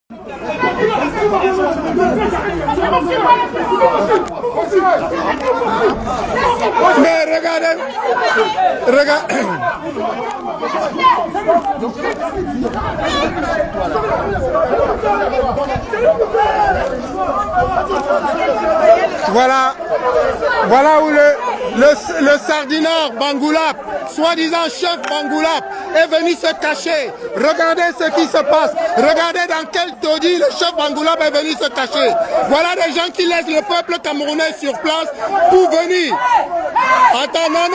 Mais regardez, voilà où le sardineur Bangoulap, soi-disant chef Bangoulap, est venu se cacher. Regardez ce qui se passe. Regardez dans quel taudis le chef Bangoulap est venu se cacher. Voilà des gens qui laissent le peuple camerounais sur place pour venir. Attends, non.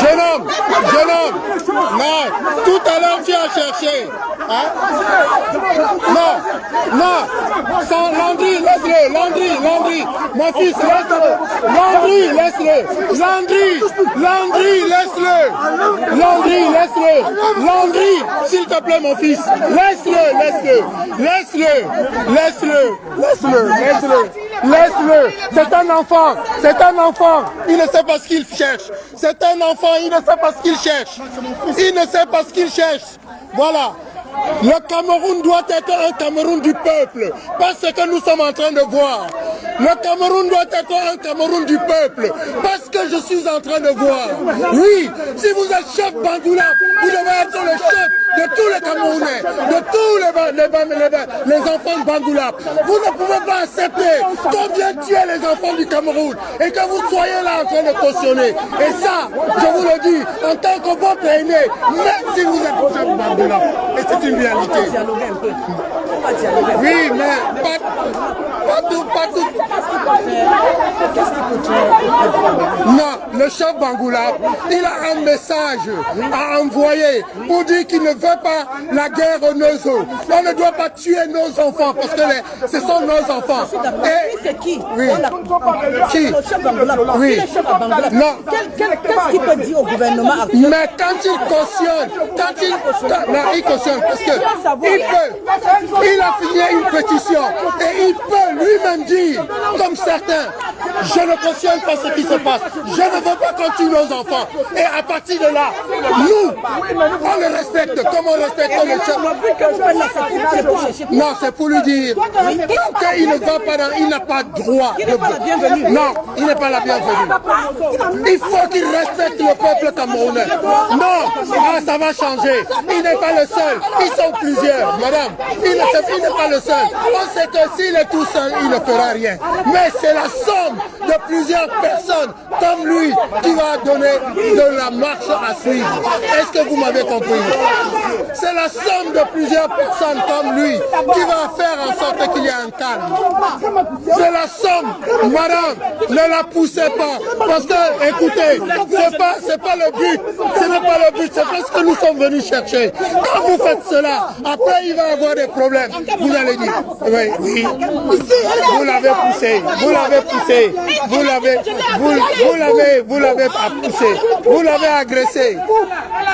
Jeune homme, non. Tout à l'heure tu as cherché. Hein? Non. Sans Landry, laisse-le. Landry, mon fils, laisse-le. Landry, s'il te plaît, mon fils. Laisse-le. C'est un enfant. Il ne sait pas ce qu'il cherche. Il ne sait pas ce qu'il cherche. Voilà. Le Cameroun doit être un Cameroun du peuple, pas ce que nous sommes en train de voir. Le Cameroun doit être un Cameroun du peuple, pas ce que je suis en train de voir. Oui, si vous êtes chef Bangoulap, vous devez être le chef de tous les Camerounais, de tous les enfants de Bangoulap. Vous ne pouvez pas accepter qu'on vienne tuer les enfants du Cameroun et que vous soyez là en train de cautionner. Et ça, je vous le dis, en tant que votre aîné, même si vous êtes chef Bangoulap, et c'est une réalité. Oui, mais pas tout. Non, le chef Bangoulap, il a un message à envoyer pour dire qu'il ne veut pas la guerre aux Nozo. On ne doit pas tuer nos enfants parce que ce sont nos enfants. Et c'est qui? Oui. Qui? Le chef Bangoulap. Oui. Non. Qu'est-ce qu'il peut dire au gouvernement? Mais quand il cautionne, il cautionne parce que il a signé une pétition et il peut lui-même dire, comme certains, je ne cautionne pas ce qui se passe, je ne veux pas qu'on tue nos enfants. Et à partir de là, nous, on le respecte comme on respecte le chef. Non, c'est pour lui dire qu'il ne va pas il n'a pas droit. Non, il n'est pas la bienvenue. Il faut qu'il respecte le peuple camerounais. Non, ça va changer. Il n'est pas le seul. Ils sont plusieurs, madame. Il n'est pas le seul. On sait que s'il est tout seul, il ne fera rien. Mais c'est la somme de plusieurs personnes comme lui qui va donner de la marche à suivre. Est-ce que vous m'avez compris? C'est la somme de plusieurs personnes comme lui qui va faire en sorte qu'il y ait un calme. C'est la somme, madame, ne la poussez pas. Parce que, écoutez, c'est pas le but. Ce n'est pas le but, c'est pas ce que nous sommes venus chercher. Quand vous faites cela, après il va y avoir des problèmes. Vous allez dire, oui, vous l'avez poussé, vous l'avez poussé, vous l'avez poussé, vous l'avez agressé. Elle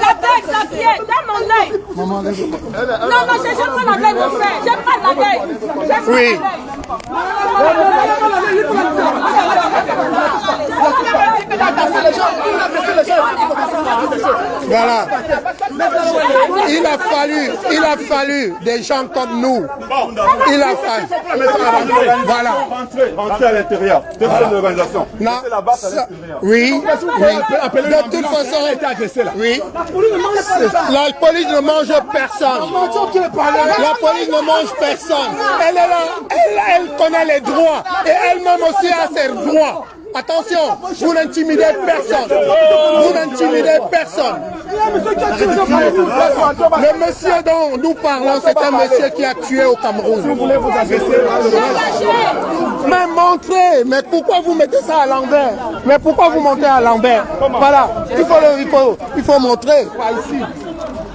a fait sa pied dans mon œil. Non, je prends la veille, mon frère. Je prends la veille. Oui. Voilà. Il a fallu des gens comme nous. Il a fallu. Voilà. Rentrer à l'intérieur de cette organisation. Non. Oui. De toute façon, oui. La police ne mange personne. La police ne mange personne. Elle est là, elle connaît les droits et elle-même aussi a ses droits. Attention, vous n'intimidez personne. Vous n'intimidez personne. Le monsieur dont nous parlons, c'est un monsieur qui a tué au Cameroun. Si vous voulez vous agresser, mais montrez, mais pourquoi vous mettez ça à l'envers? Mais pourquoi vous montez à l'envers? Voilà, il faut montrer.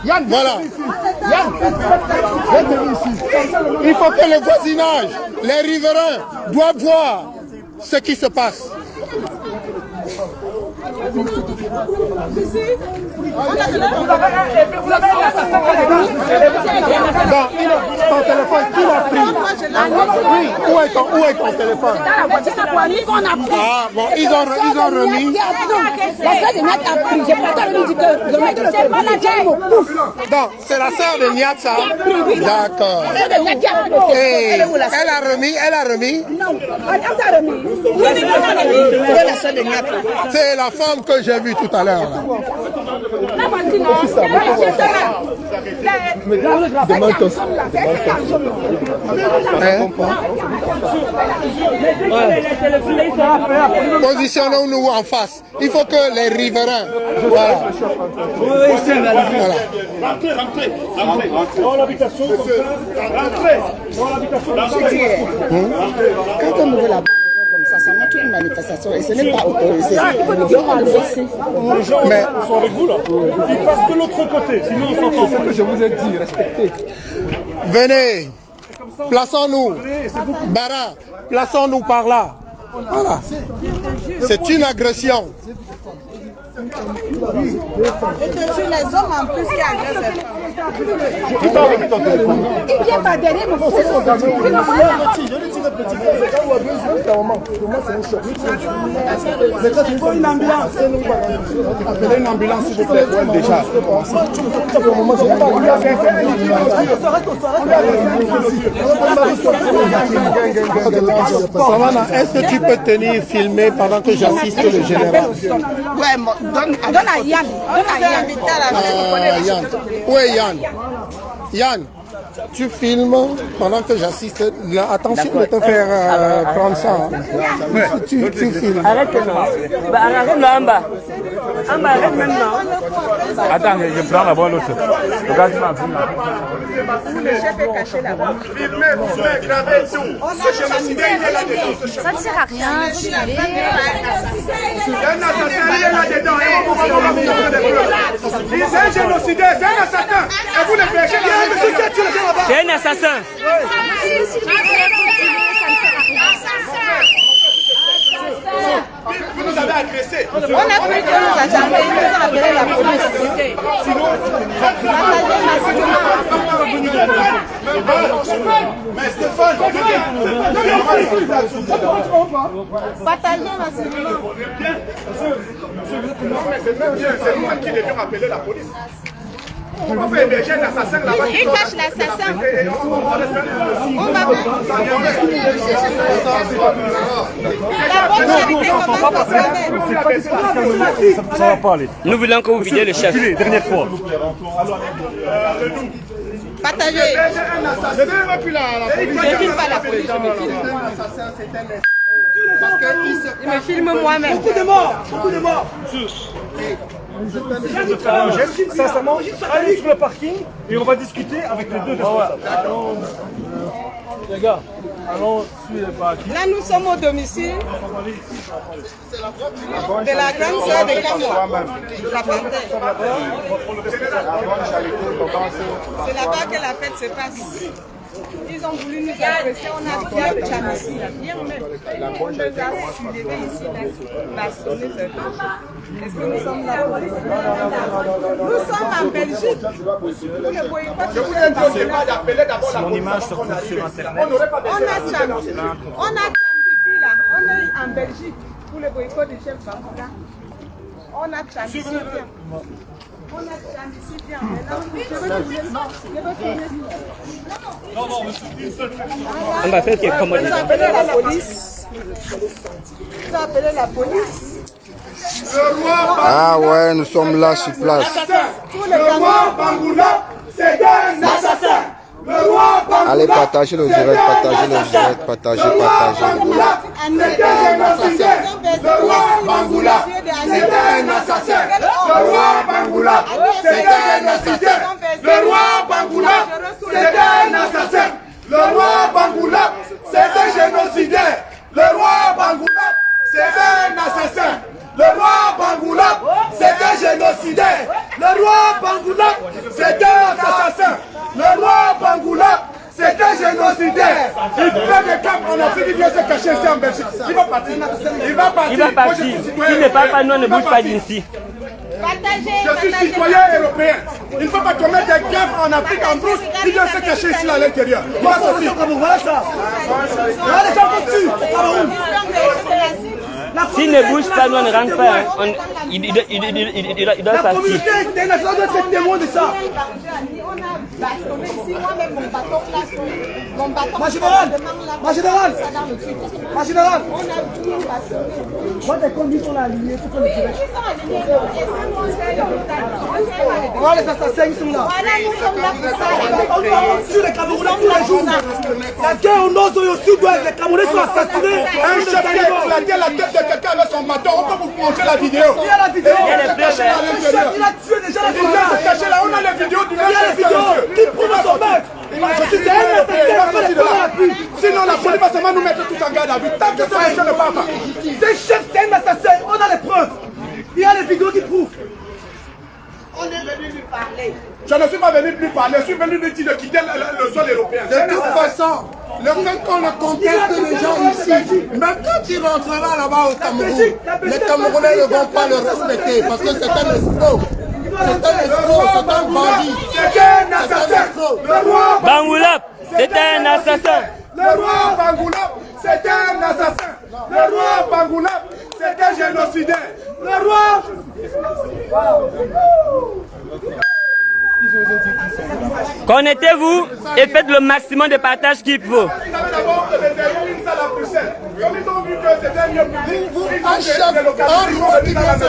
Voilà. Il faut que le voisinage, les riverains doivent voir ce qui se passe. Ton téléphone, qui l'a pris? Oui, où est ton téléphone? Ah bon, ils ont remis. La sœur de Niat a pris, j'ai pas remis du cœur. Donc, c'est la sœur de Niat, ça? D'accord. Elle a remis? Non, elle a remis. C'est la sœur de Niat. C'est la femme que j'ai vue tout à l'heure. Positionnons-nous en face. Il faut que les riverains. Voilà. Rentrez. Dans l'habitation, comme ça. Rentrez. Dans l'habitation. Quand on ouvre la comme ça montre une manifestation et ce n'est pas autorisé. Les gens sont avec vous là. Ils passent de l'autre côté, sinon on s'entend. C'est ce que je vous ai dit, respectez. Venez, plaçons-nous. Bara, plaçons-nous par là. Voilà. C'est une agression. C'est les hommes en plus qui agressent. Tu parles avec ton téléphone. Il vient pas derrière mon Il faut une ambulance. Appelez une ambulance s'il vous plaît. Déjà. Est-ce que tu peux tenir filmer pendant que j'assiste le général? Ouais, donne à Yann. Yann. Où est Yann? Yann, tu filmes pendant que j'assiste. Attention de te faire prendre ça. Hein. Tu filmes. Arrête maintenant. Arrête là en bas. En bas, arrête maintenant. Attends, je prends la bonne l'autre. Regarde ma film. Le chef est caché là-bas. Filmez, gravez tout. Ce génocidé, il est là-dedans. Ça ne sert à rien. Un assassin, il est là-dedans. C'est un génocidé, c'est un assassin. Et vous le péchez, C'est un assassin. vous nous avez agressés. On a pris que nous attendons, ils nous ont appelé la police. Mais Stéphane, Partagez massivement. c'est moi qui devions appeler la police. On va faire héberger un assassin là-bas. Il cache l'assassin. On va la bonne charité commence par soi-même. Ça va pas aller. Nous voulons que vous vidiez le chef. Dernière fois. Partagez. Je ne veux plus la police. Je ne filme pas la police, je me filme. Je me filme moi-même. Beaucoup de morts. Sincèrement, allez sur le parking et on va discuter avec les deux responsables. Les gars, allons sur le parking. Là, nous sommes au domicile de la grande sœur de Kamwa, la Panthère. C'est là-bas que la fête se passe. Ils ont voulu nous agresser, on a bien le ici, bien même. On les a soulevés ici, bastonnés. Est-ce que nous sommes là? Nous sommes en Belgique. Vous ne voyez pas. Je vous ai demandé d'appeler d'abord la police. Mon image se trouve sur Internet. On a Tchambipi là, on est en Belgique pour le boycott du chef Bamboula. On a Tchambipi. On a Tchambipi bien. On va faire quelque chose. Vous appelez la police. Vous appelez la police. Ah ouais, nous sommes là sur place. Le roi Bangoula, c'est un assassin. Le roi Bangoula, Allez, partagez le direct, partagez. c'est un assassin. Le roi Bangoula, c'est un assassin. Le roi Bangoula, c'est un assassin. Le roi Bangoula, c'est un assassin. Le roi Bangoula, c'est un génocidaire. Le roi Bangoula, c'est un assassin. Le roi Bangoula, c'est un génocidaire. Le roi Bangoula, c'est un assassin. Le roi Bangoula, c'est un génocidaire. Il fait des camps en Afrique, il vient se cacher ici en Belgique. Il va partir. Il va partir. S'il ne part pas, nous on ne bouge pas d'ici. Je suis citoyen européen. Il ne peut pas commettre des guerres en Afrique, en brousse. Il vient se cacher ici à l'intérieur. Voilà ça. Voilà les gens comme dessus. S'il ne bouge pas, nous on ne rentre pas. Hein. Il doit La partir. communauté internationale doit être témoin de ça. Ma générale. Moi, des conditions sont alignées. Voilà les assassins, ils sont là. Sur les Camerounais tous les jours. La guerre au nord et au sud, les Camerounais sont assassinés. Un chef qui a éclaté la tête de quelqu'un avec son bâton. On peut vous montrer la vidéo. Il y a la vidéo. Il y a les preuves. Il a tué déjà la vidéo. On a les vidéos du qui prouvent son meurtre. Sinon la police va seulement nous mettre tous en garde à vue. Tant que ce monsieur ne parle pas. C'est chef, c'est un assassin. On a les preuves. Il y a les vidéos qui prouvent. On est venu lui parler. Je ne suis pas venu lui parler, je suis venu lui dire de quitter le sol européen. De toute façon, le fait qu'on ne conteste les gens ici, même quand il rentrera là-bas au Cameroun, les Camerounais ne vont pas le respecter parce que c'est un escroc. C'est un escroc, c'est un bandit. C'est un assassin. Le roi Bangoulap, c'est un assassin. Le roi Bangoulap, c'est un assassin. Le roi Bangoulap, c'est un génocidaire. Le roi... Connectez-vous et faites le maximum de partage qu'il faut.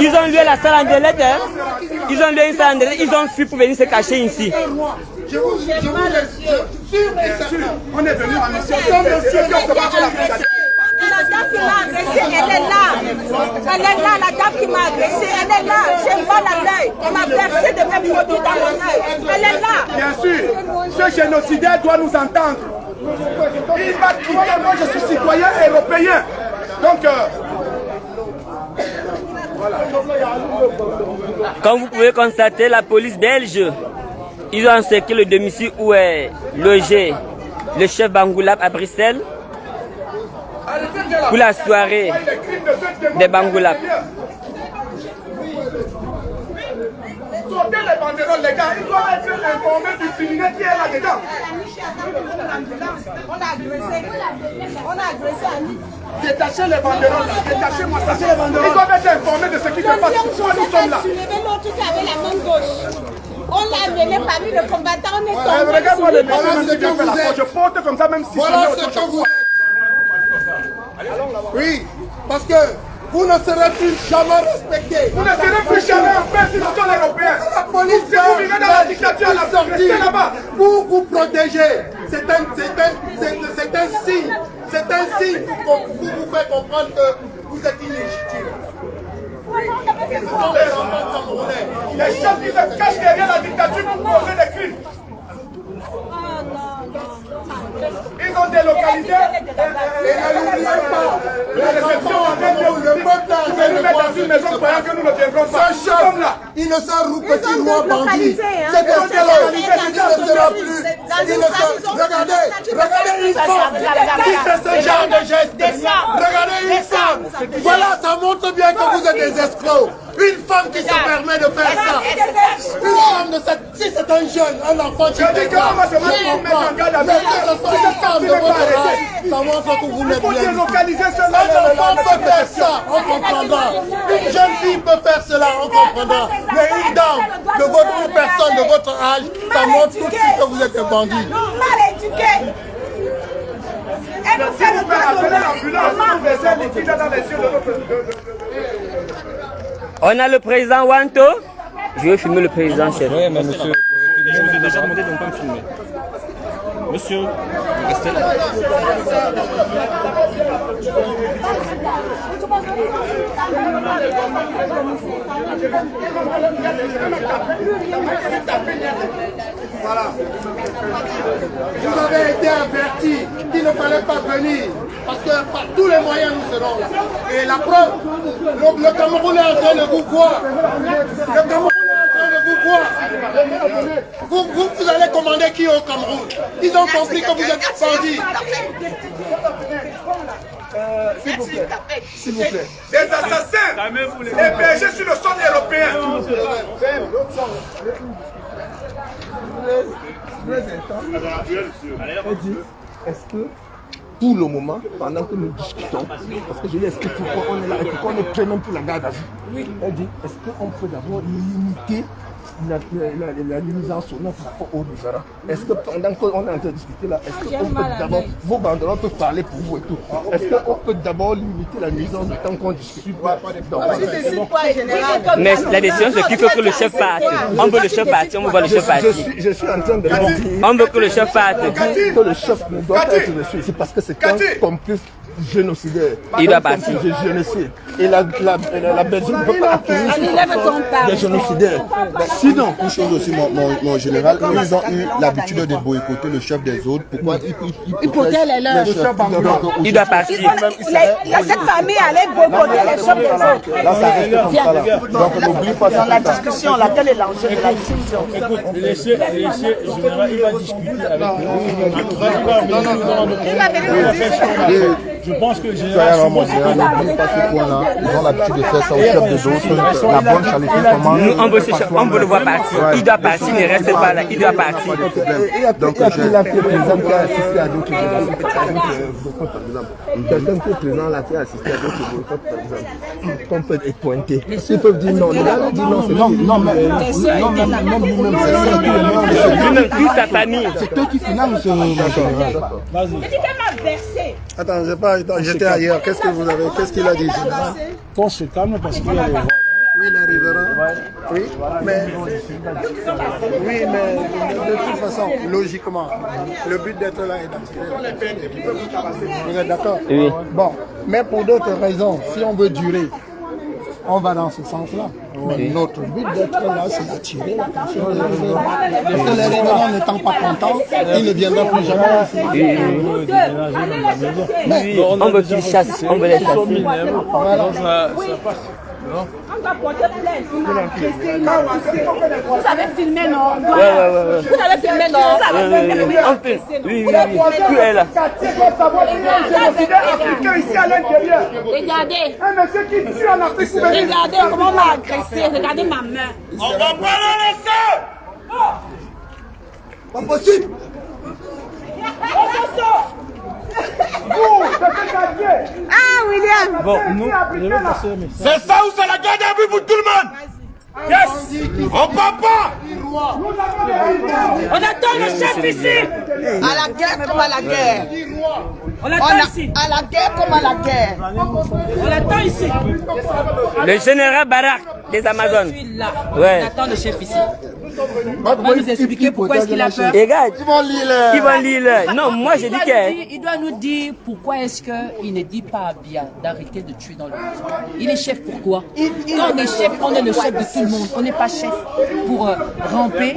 Ils ont loué la salle en délai, hein? Ils ont loué une salle en délai, ils ont fui pour venir se cacher ici. Je vous on est venu en mission. La dame qui m'a agressé, elle est là. Elle est là, la dame qui m'a agressé, elle est là. J'ai mal à l'œil. On m'a versé de mes produits dans mon œil. Elle est là. Bien sûr, ce génocidaire doit nous entendre. Il va quitter, moi je suis citoyen européen. Donc, voilà. Comme vous pouvez constater, la police belge, ils ont encerclé le domicile où est logé le chef Bangoulap à Bruxelles pour la soirée des Bangoulap. Sortez les banderoles, les gars, ils doivent être informés du criminel qui est là-dedans. On a agressé Annie. Détachez les banderoles, détachez-moi ça. Ils doivent être informés de ce qui se passe. Pourquoi nous sommes là? L'autre avec la main gauche. On l'a amené parmi le combattant, on est tombé. Regarde-moi le monsieur, même si bien fait la faute. Je porte comme ça, même si voilà ce que vous êtes. Oui, parce que vous ne serez plus jamais respectés. vous ne serez plus jamais en paix sur le sol européen. La police Si vous vivez dans la dictature, la sortie là-bas. pour vous protéger. C'est un signe. C'est un signe pour vous faire comprendre que vous êtes illégitime. Les chefs qui se cachent derrière la dictature pour causer des crimes. Ils ont délocalisé Et n'oubliez pas, la réception en fait de le peuple a nous mettre dans une maison croyant que nous ne viendrons pas. ce chef, innocent ou petit roi bandit. C'est un délocalisé, il ne sera plus. Regardez une femme qui fait ce genre de geste. Regardez une femme. Voilà, ça montre bien que vous êtes des escrocs. Une femme qui se permet de faire ça. Une femme de cette... Si c'est un jeune, un enfant qui fait ça, je comprends. Mais que ce soit une femme de votre âge, ça montre que vous n'êtes Il faut bien. délocaliser Un enfant peut faire ça, on comprendra. Une jeune fille peut faire cela, on comprendra. Mais une dame de votre personne, de votre âge, ça montre tout de suite que vous êtes un bandit. Mal éduquée. Elle nous fait le droit de On a le président Wanto. Je vais filmer le président, chef. Oui, mais monsieur, je vous ai déjà demandé de ne pas me filmer. Monsieur, restez là. Voilà. Vous avez été averti qu'il ne fallait pas venir. Parce que par tous les moyens nous serons là. Et la preuve, le Cameroun est en train de vous voir. Le Cameroun est en train de vous voir. Vous allez commander qui au Cameroun? Ils ont compris que vous êtes bandits. S'il vous plaît. Des assassins hébergés sur le sol européen. Est-ce que pour le moment, pendant que nous discutons, parce que je lui explique pourquoi on est là et pourquoi on est prêt même pour la garde à vue, elle dit, est-ce qu'on peut d'abord limiter la nuisance sur notre rapport au différent? Est-ce que pendant qu'on est en train de discuter là, est-ce qu'on peut d'abord, vos banderoles peuvent parler pour vous et tout, est-ce qu'on peut d'abord limiter la nuisance du temps qu'on discute? Mais la décision c'est qu'il faut que le chef parte. On veut le chef partir, on veut le chef partir. Je suis en train de dire, on veut que le chef parte. Que le chef ne doit pas être reçu ici parce que c'est un complice génocidaire. Il doit partir. Génocide. Et la Belgique ne peut pas accueillir des génocidaires. Sinon, une chose aussi, mon général, ils ont eu l'habitude de boycotter le chef des autres. Pourquoi il protège les leurs. Il doit partir. Cette famille allait boycotter les chefs des autres. Là, ça reste comme ça. Là. Donc, n'oublie pas dans la discussion, laquelle est l'enjeu de la discussion. Écoute, laissez général, il va discuter avec nous. Je pense que le général, n'oublie pas ce point-là. Ils ont l'habitude de faire ça au chef des autres. La bonne qualité commande. Nous, on veut le voir partir. Il doit partir, ne reste pas là. Il doit partir. Donc, quelqu'un qui est assisté à d'autres quelqu'un qui est présent là, qui a assisté à d'autres boycotts, par exemple, qu'on peut être pointé. Ils peuvent dire non. Ils disent non, c'est non, même toute sa famille. C'est eux qui financent ce Attends, j'étais ailleurs. Qu'est-ce que vous avez? Qu'est-ce qu'il a dit? qu'on se calme parce qu'il y a les voisins. Oui, les riverains. Oui, mais de toute façon, logiquement, le but d'être là est d'attirer. Vous êtes d'accord? Oui. Bon, mais pour d'autres raisons, si on veut durer, on va dans ce sens-là. Mais notre but d'être là, c'est d'attirer l'attention des riverains. Les riverains n'étant pas contents, ils ne viendront plus jamais ici. On veut qu'ils chassent, on veut les chasser. Ça passe. Non. On va porter plainte. Vous avez filmé, non? Ouais. Vous avez filmé, non? On filme. Oui. Où est là? Regardez. Regardez comment on m'a agressé. Regardez ma main. On va pas la laisser. Pas possible. Ah, William. Bon, nous, je vais passer un message. C'est ça ou c'est la garde à vue pour tout le monde? Yes. On part pas. On attend le chef ici. À la guerre comme à la guerre. On l'attend ici. À la guerre comme à la guerre. On l'attend ici. Le général Barak des Amazones. Je suis là. Ouais. On attend le chef ici. On va nous expliquer pourquoi est-ce qu'il a peur. Et regarde, ils vont lire. Non, moi j'ai dit que... Il doit nous dire pourquoi est-ce qu'il ne dit pas à Bia d'arrêter de tuer dans le monde. Il est chef pourquoi? Quand on est chef, on est le chef de tout le monde. On n'est pas chef pour ramper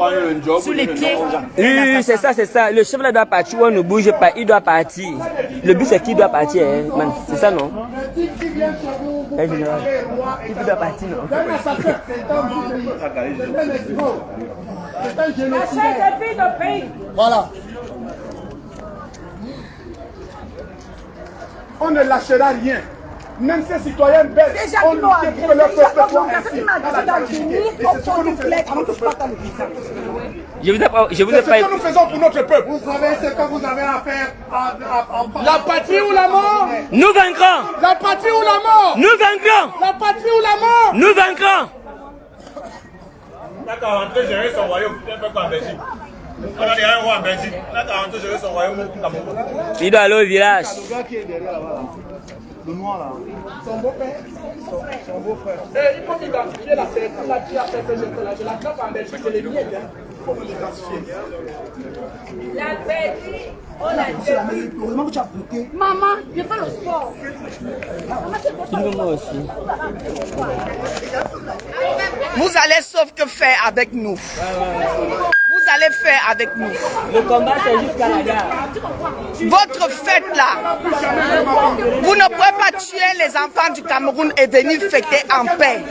sous les pieds. Oui, c'est ça. Le chef là doit partir, on ne bouge pas, il doit partir. Le but c'est qu'il doit partir, hein, man. C'est ça, non? Il doit partir, non? Voilà. On ne lâchera rien. Même ces citoyens belges ont lutté pour que leur peuple soit ainsi dans la tranquillité. Et c'est ce que nous faisons pour notre peuple. Je vous ai pas... C'est ce que nous faisons pour notre peuple. Vous savez ce que vous avez à faire la patrie ou la mort? Nous vaincrons! La patrie ou la mort? Nous vaincrons! La patrie ou la mort? Nous vaincrons! Là, tu as rentré gérer son royaume, un peu comme en Belgique. On a déjà un roi en Belgique. Là, tu as rentré gérer son royaume au Cameroun. Il doit aller au village. Le gars qui est derrière là-bas, le noir là, son beau-père, son beau-frère. Il faut identifier la personne là qui a fait ce geste-là. Je la tape en Belgique, je l'ai mis. Il faut l'identifier. La petite, on l'a dit. Maman, je fais le sport. Moi aussi. Vous allez sauf que faire avec nous. Vous allez faire avec nous. Le combat c'est jusqu'à la gare. Votre fête là, vous ne pouvez pas tuer les enfants du Cameroun et venir fêter en paix.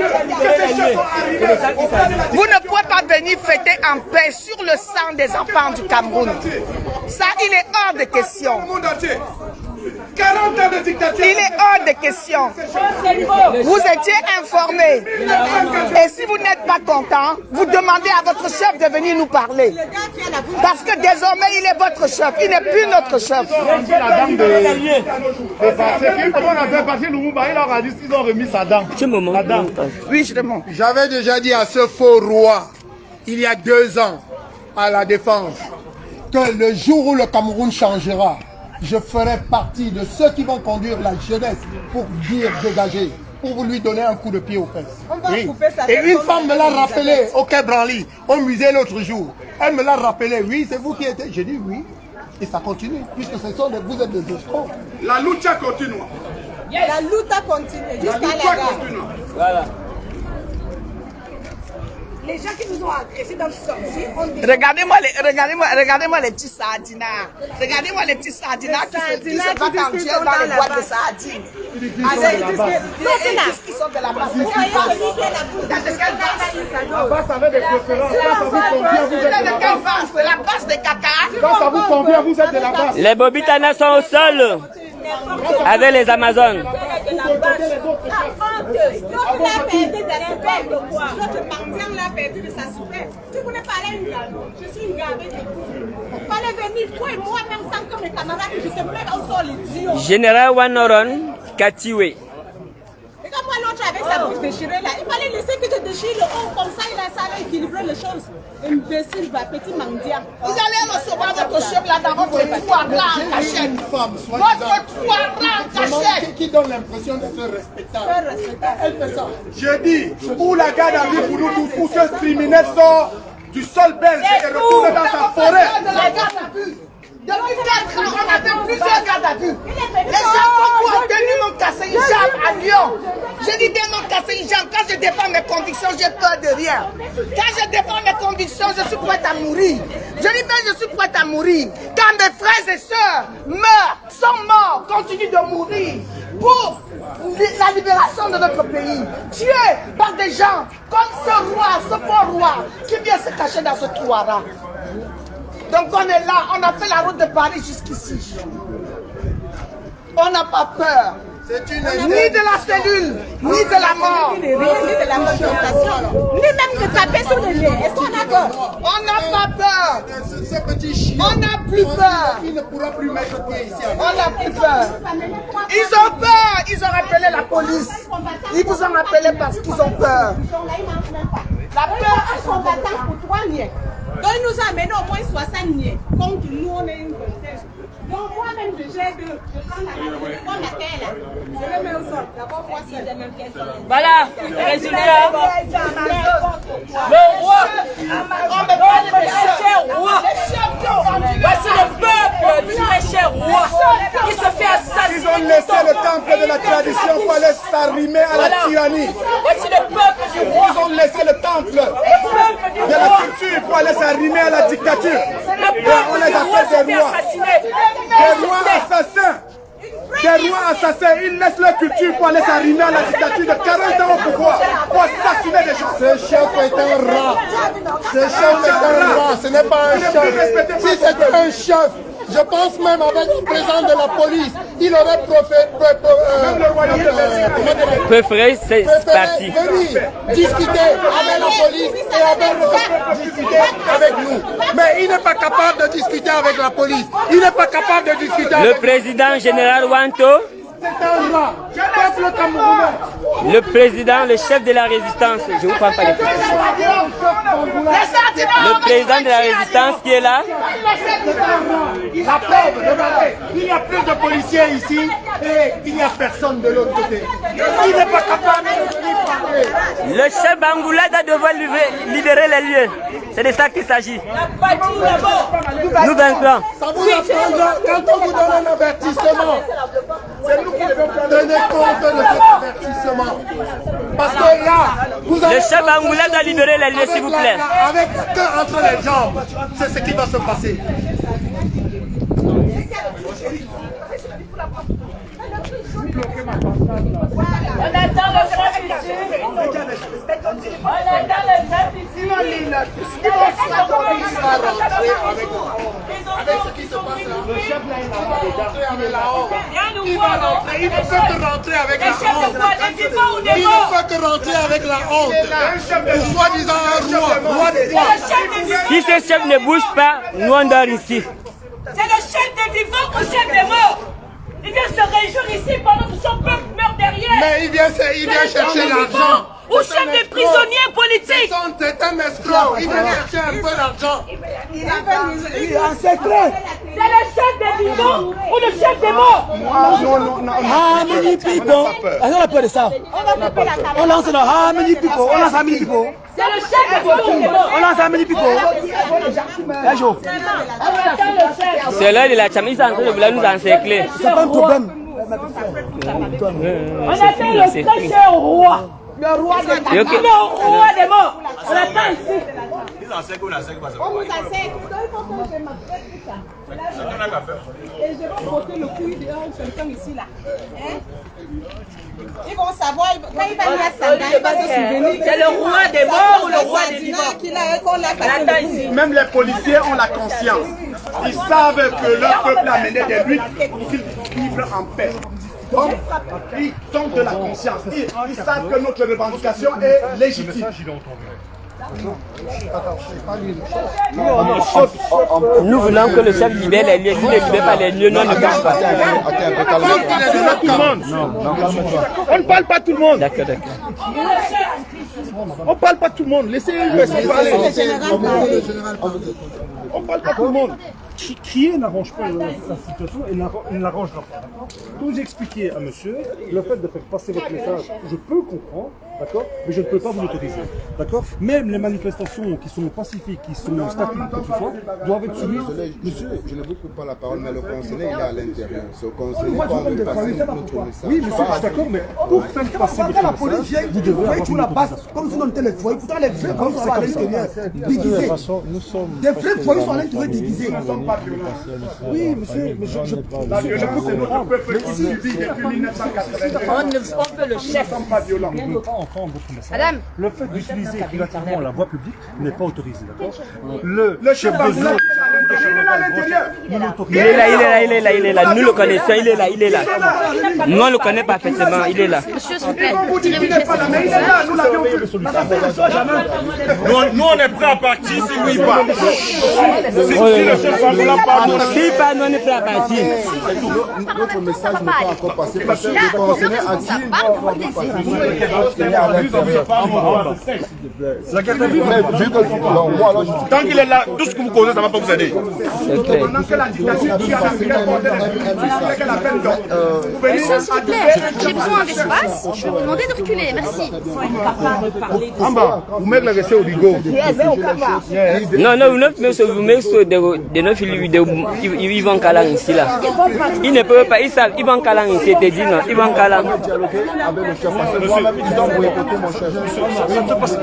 Vous ne pouvez pas venir fêter en paix sur le sang des enfants du Cameroun. Ça, il est hors de question. 40 ans de dictature. Il est hors de question. Vous étiez informés. Et si vous n'êtes pas content, vous demandez à votre chef de venir nous parler. Parce que désormais, il est votre chef. Il n'est plus notre chef. La dame comment on avait passé Lumumba, il leur a dit qu'ils ont remis sa dame. La dame. Oui, je demande. J'avais déjà dit à ce faux roi, il y a 2 ans, à la défense, que le jour où le Cameroun changera, je ferai partie de ceux qui vont conduire la jeunesse pour dire dégager, pour vous lui donner un coup de pied aux fesses. Oui. Et une femme me l'a rappelé au Quai Branly, au musée l'autre jour. Elle me l'a rappelé, oui, c'est vous qui étiez. J'ai dit oui. Et ça continue, puisque ce sont vous êtes des escrocs. La lucha continue. La lutte continue jusqu'à la gare. Voilà. Les gens qui nous ont agressés doivent sortir. Regardez-moi les petits sardinards. Regardez-moi les petits sardinards qui se battent en Dieu dans les boîtes de sardines. Ils disent qu'ils sont de la base. La base avec des préférences. La base de caca. Quand ça vous convient, vous êtes de la base. Les Bobitanas sont au sol avec les Amazones. Tu connais pas aller une gare. Je suis une gavée de tout. Vous allez venir, toi et moi, même sans que mes camarades, je te mets au sol, idiot. Général Wanoron Katiwe. Et quand moi, l'autre avec sa bouche déchirée là, il fallait laisser que je déchire le haut, comme ça, il a ça à équilibrer les choses. Imbécile, va, petit mendiant. Vous allez recevoir votre chef là dans votre toit là en cachette. Une femme, Votre toit là en cachette. qui donne l'impression d'être respectable. Elle fait ça. Je dis, où la garde à vue pour nous tous, où ce criminel sort du sol belge et retourne dans sa forêt. Depuis 4 ans, on a fait plusieurs gardes à vue. Les gens qui ont tenu mon cassé une jambe à Lyon. Je dis bien mon cassé une jambe. Quand je défends mes convictions, j'ai peur de rien. Quand je défends mes convictions, je suis prête à mourir. Je dis bien je suis prête à mourir. Quand mes frères et sœurs meurent, sont morts, continuent de mourir pour la libération de notre pays. Tués par des gens comme ce roi, ce faux roi, qui vient se cacher dans ce trou-là. Donc on est là, on a fait la route de Paris jusqu'ici. On n'a pas peur. Ni de la cellule, ni de la mort. Ni de la confrontation, ni même de taper sur le nez. Est-ce qu'on a peur? On n'a pas peur. Ce petit chien. On n'a plus peur. Il ne pourra plus mettre pied ici. On n'a plus peur. Ils ont peur. Ils ont appelé la police. Ils vous ont appelé parce qu'ils ont peur. La peur est combattant pour 3 niais. Donc il nous a amené au moins 60 niais. Donc nous on est une vingtaine. Donc moi-même je gère de prendre la terre là. Je le mets au sol. D'abord moi seul. Voilà, le résultat. Le roi. On me parle de très cher roi. Voici le peuple du très cher roi qui se fait assassiner. Ils ont laissé le temple de la tradition pour aller s'arrimer à la tyrannie. Voici le peuple du roi. Ils ont laissé le temple de la culture pour aller s'arrimer à la dictature. Et on les appelle des rois. Des rois assassins. Des rois assassins. Ils laissent leur culture pour aller s'arrimer à la dictature de 40 ans au pouvoir. Pour assassiner des gens. Ce chef est un rat. Ce chef est un rat. Ce n'est pas un chef. Si c'était un chef, je pense même avec le président de la police, il aurait Préféré, c'est parti. venir discuter avec la police et avec discuter avec nous. Mais il n'est pas capable de discuter avec la police. Il n'est pas capable de discuter avec Le président général Wanto, C'est un rat. Peuple camerounais. le président, le chef de la résistance, je vous prends pas les photos. Le président de la résistance qui est là. La preuve, regardez, il y a plus de policiers ici et il n'y a personne de l'autre côté. Il n'est pas capable de venir parler. Le chef Bangoula doit devoir libérer les lieux. C'est de ça qu'il s'agit. Nous vaincrons. Ça vous apprendra quand on vous donne un avertissement. C'est nous qui devons tenir compte de cet avertissement. Parce que là, vous avez... Le chef Bangoula doit libérer les lieux, s'il vous plaît. Avec le cœur entre les jambes, c'est ce qui va se passer. On attend le grand ici. On attend le grand ici. Avec ce qui se passe. Le chef là, il va rentrer. Il ne peut que rentrer avec la honte. Il ne peut que rentrer avec la honte. Pour soi-disant un roi des rois. Si ce chef ne bouge pas, nous on dort ici. C'est le chef des vivants ou chef des morts. Il vient se réjouir ici pendant que son peuple meurt derrière. Mais il vient chercher l'argent. Ou chef des prisonniers politiques. C'est un escroc. Il vient chercher un peu d'argent. Il est en secret. C'est le chef des vivants ou le chef des morts. How many people? On a peur de ça. On lance dans how many people? On lance how many people? C'est le chef des vivants ou des morts. On lance how many people? C'est l'heure de la chamise, ils sont en train de vouloir nous encercler. C'est pas un problème. On attend le très cher roi. Le roi des morts. Le roi des morts. On l'attend ici. On nous enseigne. Et je vais porter le couille de quelqu'un ici là. Ils vont savoir, quand il va venir à Sanda, il va se souvenir. C'est le roi des morts ou le roi des vivants. Même les policiers ont la conscience. Ils savent que leur peuple a mené des luttes pour qu'ils vivent en paix. Donc, ils ont de la conscience. Ils savent que notre revendication est légitime. Nous voulons que le chef libère les lieux. S'il ne libère pas les lieux, nous ne gagnons pas. On ne parle pas tout le monde. D'accord. On ne parle pas tout le monde. Laissez une personne parler. On ne parle pas tout le monde. Crier n'arrange pas la situation et ne l'arrangera pas. Comme j'ai expliqué à monsieur, le fait de faire passer votre message, je peux comprendre, d'accord, mais je ne peux pas vous l'autoriser, d'accord. Même les manifestations qui sont pacifiques, qui sont statues, quoi que ce soit, doivent être soumises. Monsieur, je ne vous coupe pas la parole, mais le conseiller il est à l'intérieur. Ce conseiller doit passer notre message. Oui, monsieur, je suis d'accord, mais pour faire passer votre message, vous devez avoir une autorisation. Comme si on était les voyous, pourtant les vrais voyous sont à l'intérieur déguisés. Des vrais voyous sont à l'intérieur déguisés. Oui, monsieur, mais je peux comprendre. On veut le chef. Je ne peux pas entendre votre message. Madame. Le fait d'utiliser gratuitement la voie publique n'est pas autorisé, d'accord. Le chef de zone, Il est là. Nous le connaissons, il est là. Nous on le connaît parfaitement, il est là. Monsieur, s'il vous plaît. Nous, on est prêts à partir si lui part. Si le chef Bangoula part, Si pas, nous on est prêts à partir. Notre message n'est pas encore passé parce que le conseiller a dit tant qu'il est là, tout ce que vous causez, ça ne va pas vous aider. Monsieur, s'il vous plaît, j'ai besoin d'espace. Je vais vous demander de reculer. Merci. En bas, vous mettez le rester au bigot. Non, vous mettez de nos filles, ils vont caler ici là. Ils ne peuvent pas, ils savent, ils vont caler ici, te dis non, ils vont caler.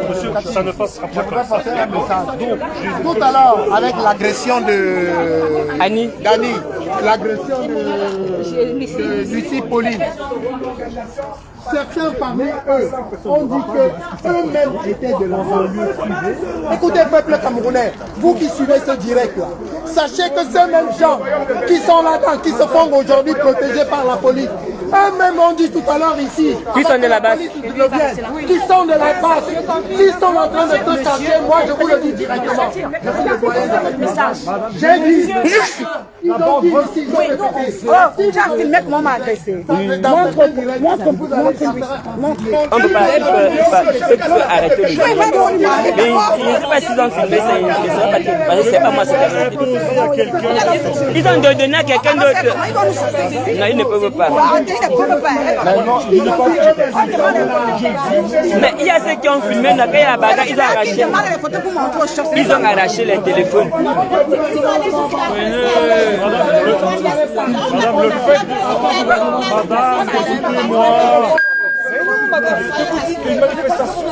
monsieur, ça ne passera pas comme ça. Tout à l'heure, avec l'agression de Annie, l'agression de Lucie Pauline, certains parmi eux ont dit qu'eux-mêmes étaient de l'environnement privé. Écoutez, peuple camerounais, vous qui suivez ce direct-là, sachez que ces mêmes gens qui sont là-dedans, qui se font aujourd'hui protégés par la police, eux-mêmes ont dit tout à l'heure ici, qui sont de la base, qui sont de la base, s'ils sont en train de te chercher, moi je vous le dis directement. J'ai dit, ils ont dit ici, Tu as filmé comment m'a agressé. Montre. on ne peut pas, ceux qui veulent arrêter le jeu. Mais je ne sais pas s'ils ont filmé ça, parce que c'est pas moi, c'est ils ont donné à quelqu'un d'autre. Non, ils ne peuvent pas. Mais il y a ceux qui ont filmé, quand il y a la bagarre, ils ont arraché les téléphones. Madame, le fait madame, écoutez-moi. Une manifestation.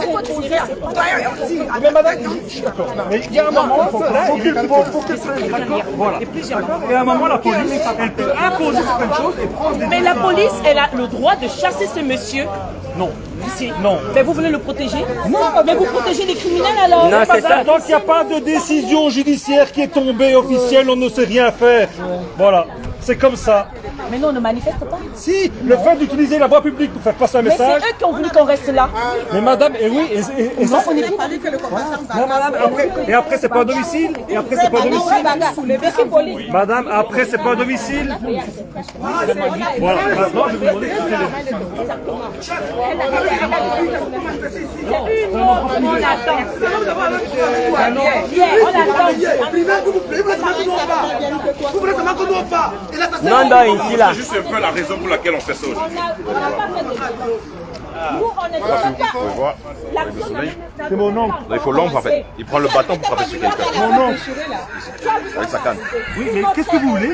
Mais madame, je suis d'accord. Mais il y a un moment, il faut qu'elle se d'accord. Voilà. Et à un moment, la police, elle peut imposer certaines choses et prendre des. Mais la police, elle a le droit de chasser ce monsieur Non. Ici. Non. Mais vous voulez le protéger? Non. Mais vous protégez les criminels alors? Non, c'est ça. Tant qu'il n'y a pas de décision judiciaire qui est tombée officielle, on ne sait rien faire. Voilà. C'est comme ça. Mais non, on ne manifeste pas. Si, le fait d'utiliser la voie publique pour faire passer un Mais message... c'est eux qui ont voulu qu'on reste là. Mais madame, et oui, et ça... On est Non, madame, et après c'est pas un domicile. Et après c'est pas un domicile. Madame, après c'est pas un domicile. Voilà, maintenant je vais vous demander de quitter Non, non, ici là. C'est juste un peu la raison pour laquelle on fait ça aujourd'hui. C'est mon oncle. Il faut l'ombre en fait. Il prend le bâton pour frapper sur quelqu'un. Mon oncle. Avec sa canne. Oui, mais qu'est-ce que vous voulez?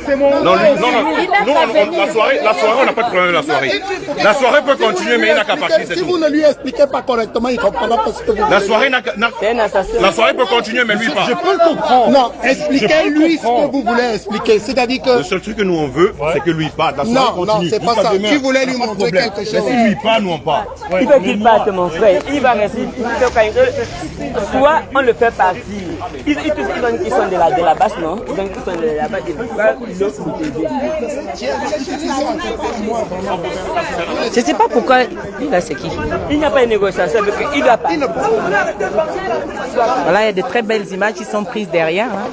C'est mon oncle. Non, nous, la soirée, on n'a pas de problème la soirée. La soirée peut continuer, mais il n'a qu'à partir, c'est Si tout. vous ne lui expliquez pas correctement, il ne comprendra pas ce que vous La dites. soirée, la soirée peut continuer, mais lui pas. Je peux le comprendre. Non, expliquez-lui ce que vous voulez expliquer. C'est-à-dire que... Le seul truc que nous on veut, c'est que lui parte. La soirée Non, continue. c'est pas ça. Tu voulais lui montrer quelque chose. Mais si lui part, nous on part. Il veut qu'il parte, mon frère. Il va rester. Soit on le fait partir. Ils sont de la base, non? Ils sont de la base. Ils le protéger. Je ne sais pas pourquoi. Là, c'est qui? Il n'y a pas de négociation avec eux. Il doit pas. Voilà, il y a de très belles images qui sont prises derrière. Hein.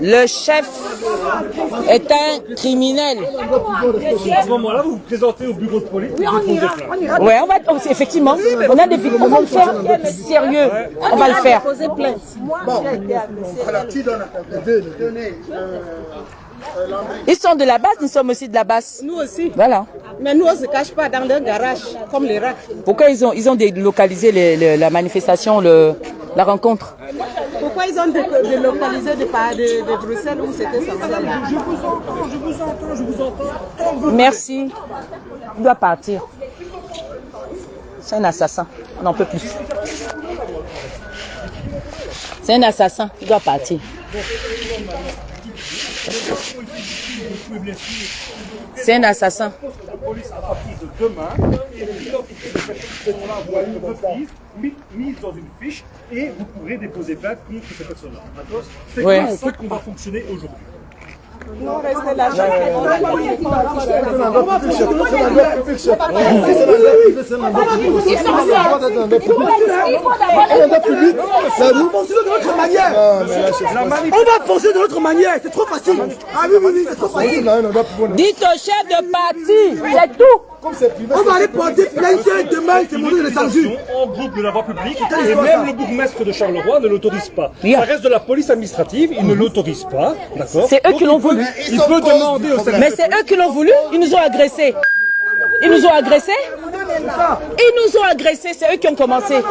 Le chef est un criminel. À ce moment-là, vous vous présentez au bureau de police. Ouais, on va effectivement. On a des on va le faire sérieux. On va le faire. Bon, alors qui donne Ils sont de la base, nous sommes aussi de la base. Nous aussi. Voilà. Mais nous, on ne se cache pas dans leur garage, comme les rats. Pourquoi ils ont délocalisé la manifestation, la rencontre? Pourquoi ils ont délocalisé de Bruxelles où c'était censé aller? Je vous entends. Merci. Il doit partir. C'est un assassin. On n'en peut plus. C'est un assassin. Il doit partir. C'est un assassin. La police, à partir de demain, mise dans une fiche et vous pourrez déposer plainte contre ces personnes-là. D'accord? C'est Ouais. comme ça qu'on va fonctionner aujourd'hui. Non, restez là. On va foncer de notre manière, c'est trop facile. Ah oui, c'est trop facile. Dites au chef de partir, c'est tout. On va aller porter plainte demain, c'est mon nom de censure. En groupe de la voie publique, et même le bourgmestre de Charleroi ne l'autorise pas. Bien. Ça reste de la police administrative, il ne l'autorise pas, d'accord? C'est eux qui l'ont voulu. Il peut demander au service. Mais c'est eux qui l'ont voulu. Ils nous ont agressés. Ils nous ont agressés. Ils nous ont agressés. C'est eux qui ont commencé.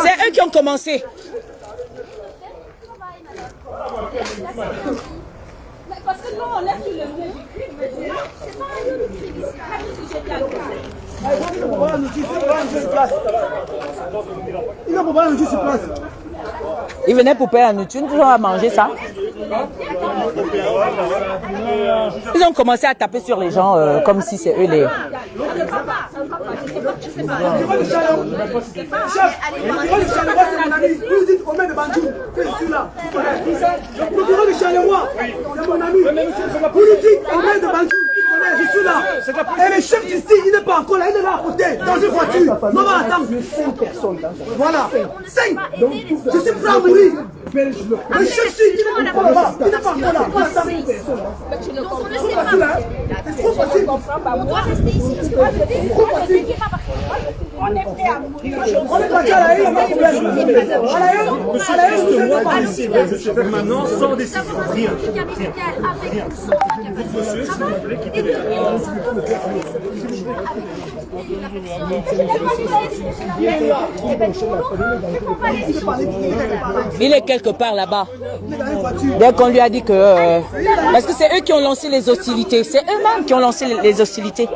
C'est eux qui ont commencé. Parce que nous, on laisse sur le lieu. C'est pas un autre qui Ils venaient pour payer la nourriture. Ils ont mangé ça. Ils ont commencé à taper sur les gens comme si c'est eux les... Je suis là. Et le chef d'ici, il n'est pas encore là, il est là à côté, dans une voiture. On va attendre. 5 personnes. Voilà. 5. Donc, je suis prêt à mourir. Le chef ici, il n'est pas encore là. Il n'est pas encore là. On va attendre une personne. Trop facile, hein? C'est trop facile. On doit rester ici. Trop facile. On est prêt à mourir. On est parti à la haine, pas de problème. À la haine, Monsieur, moi, je suis fait maintenant sans décision. Rien. Monsieur, s'il vous plaît, quittez les... Il est quelque part là-bas. Dès qu'on lui a dit que... parce que c'est eux qui ont lancé les hostilités. C'est eux-mêmes qui ont lancé les hostilités.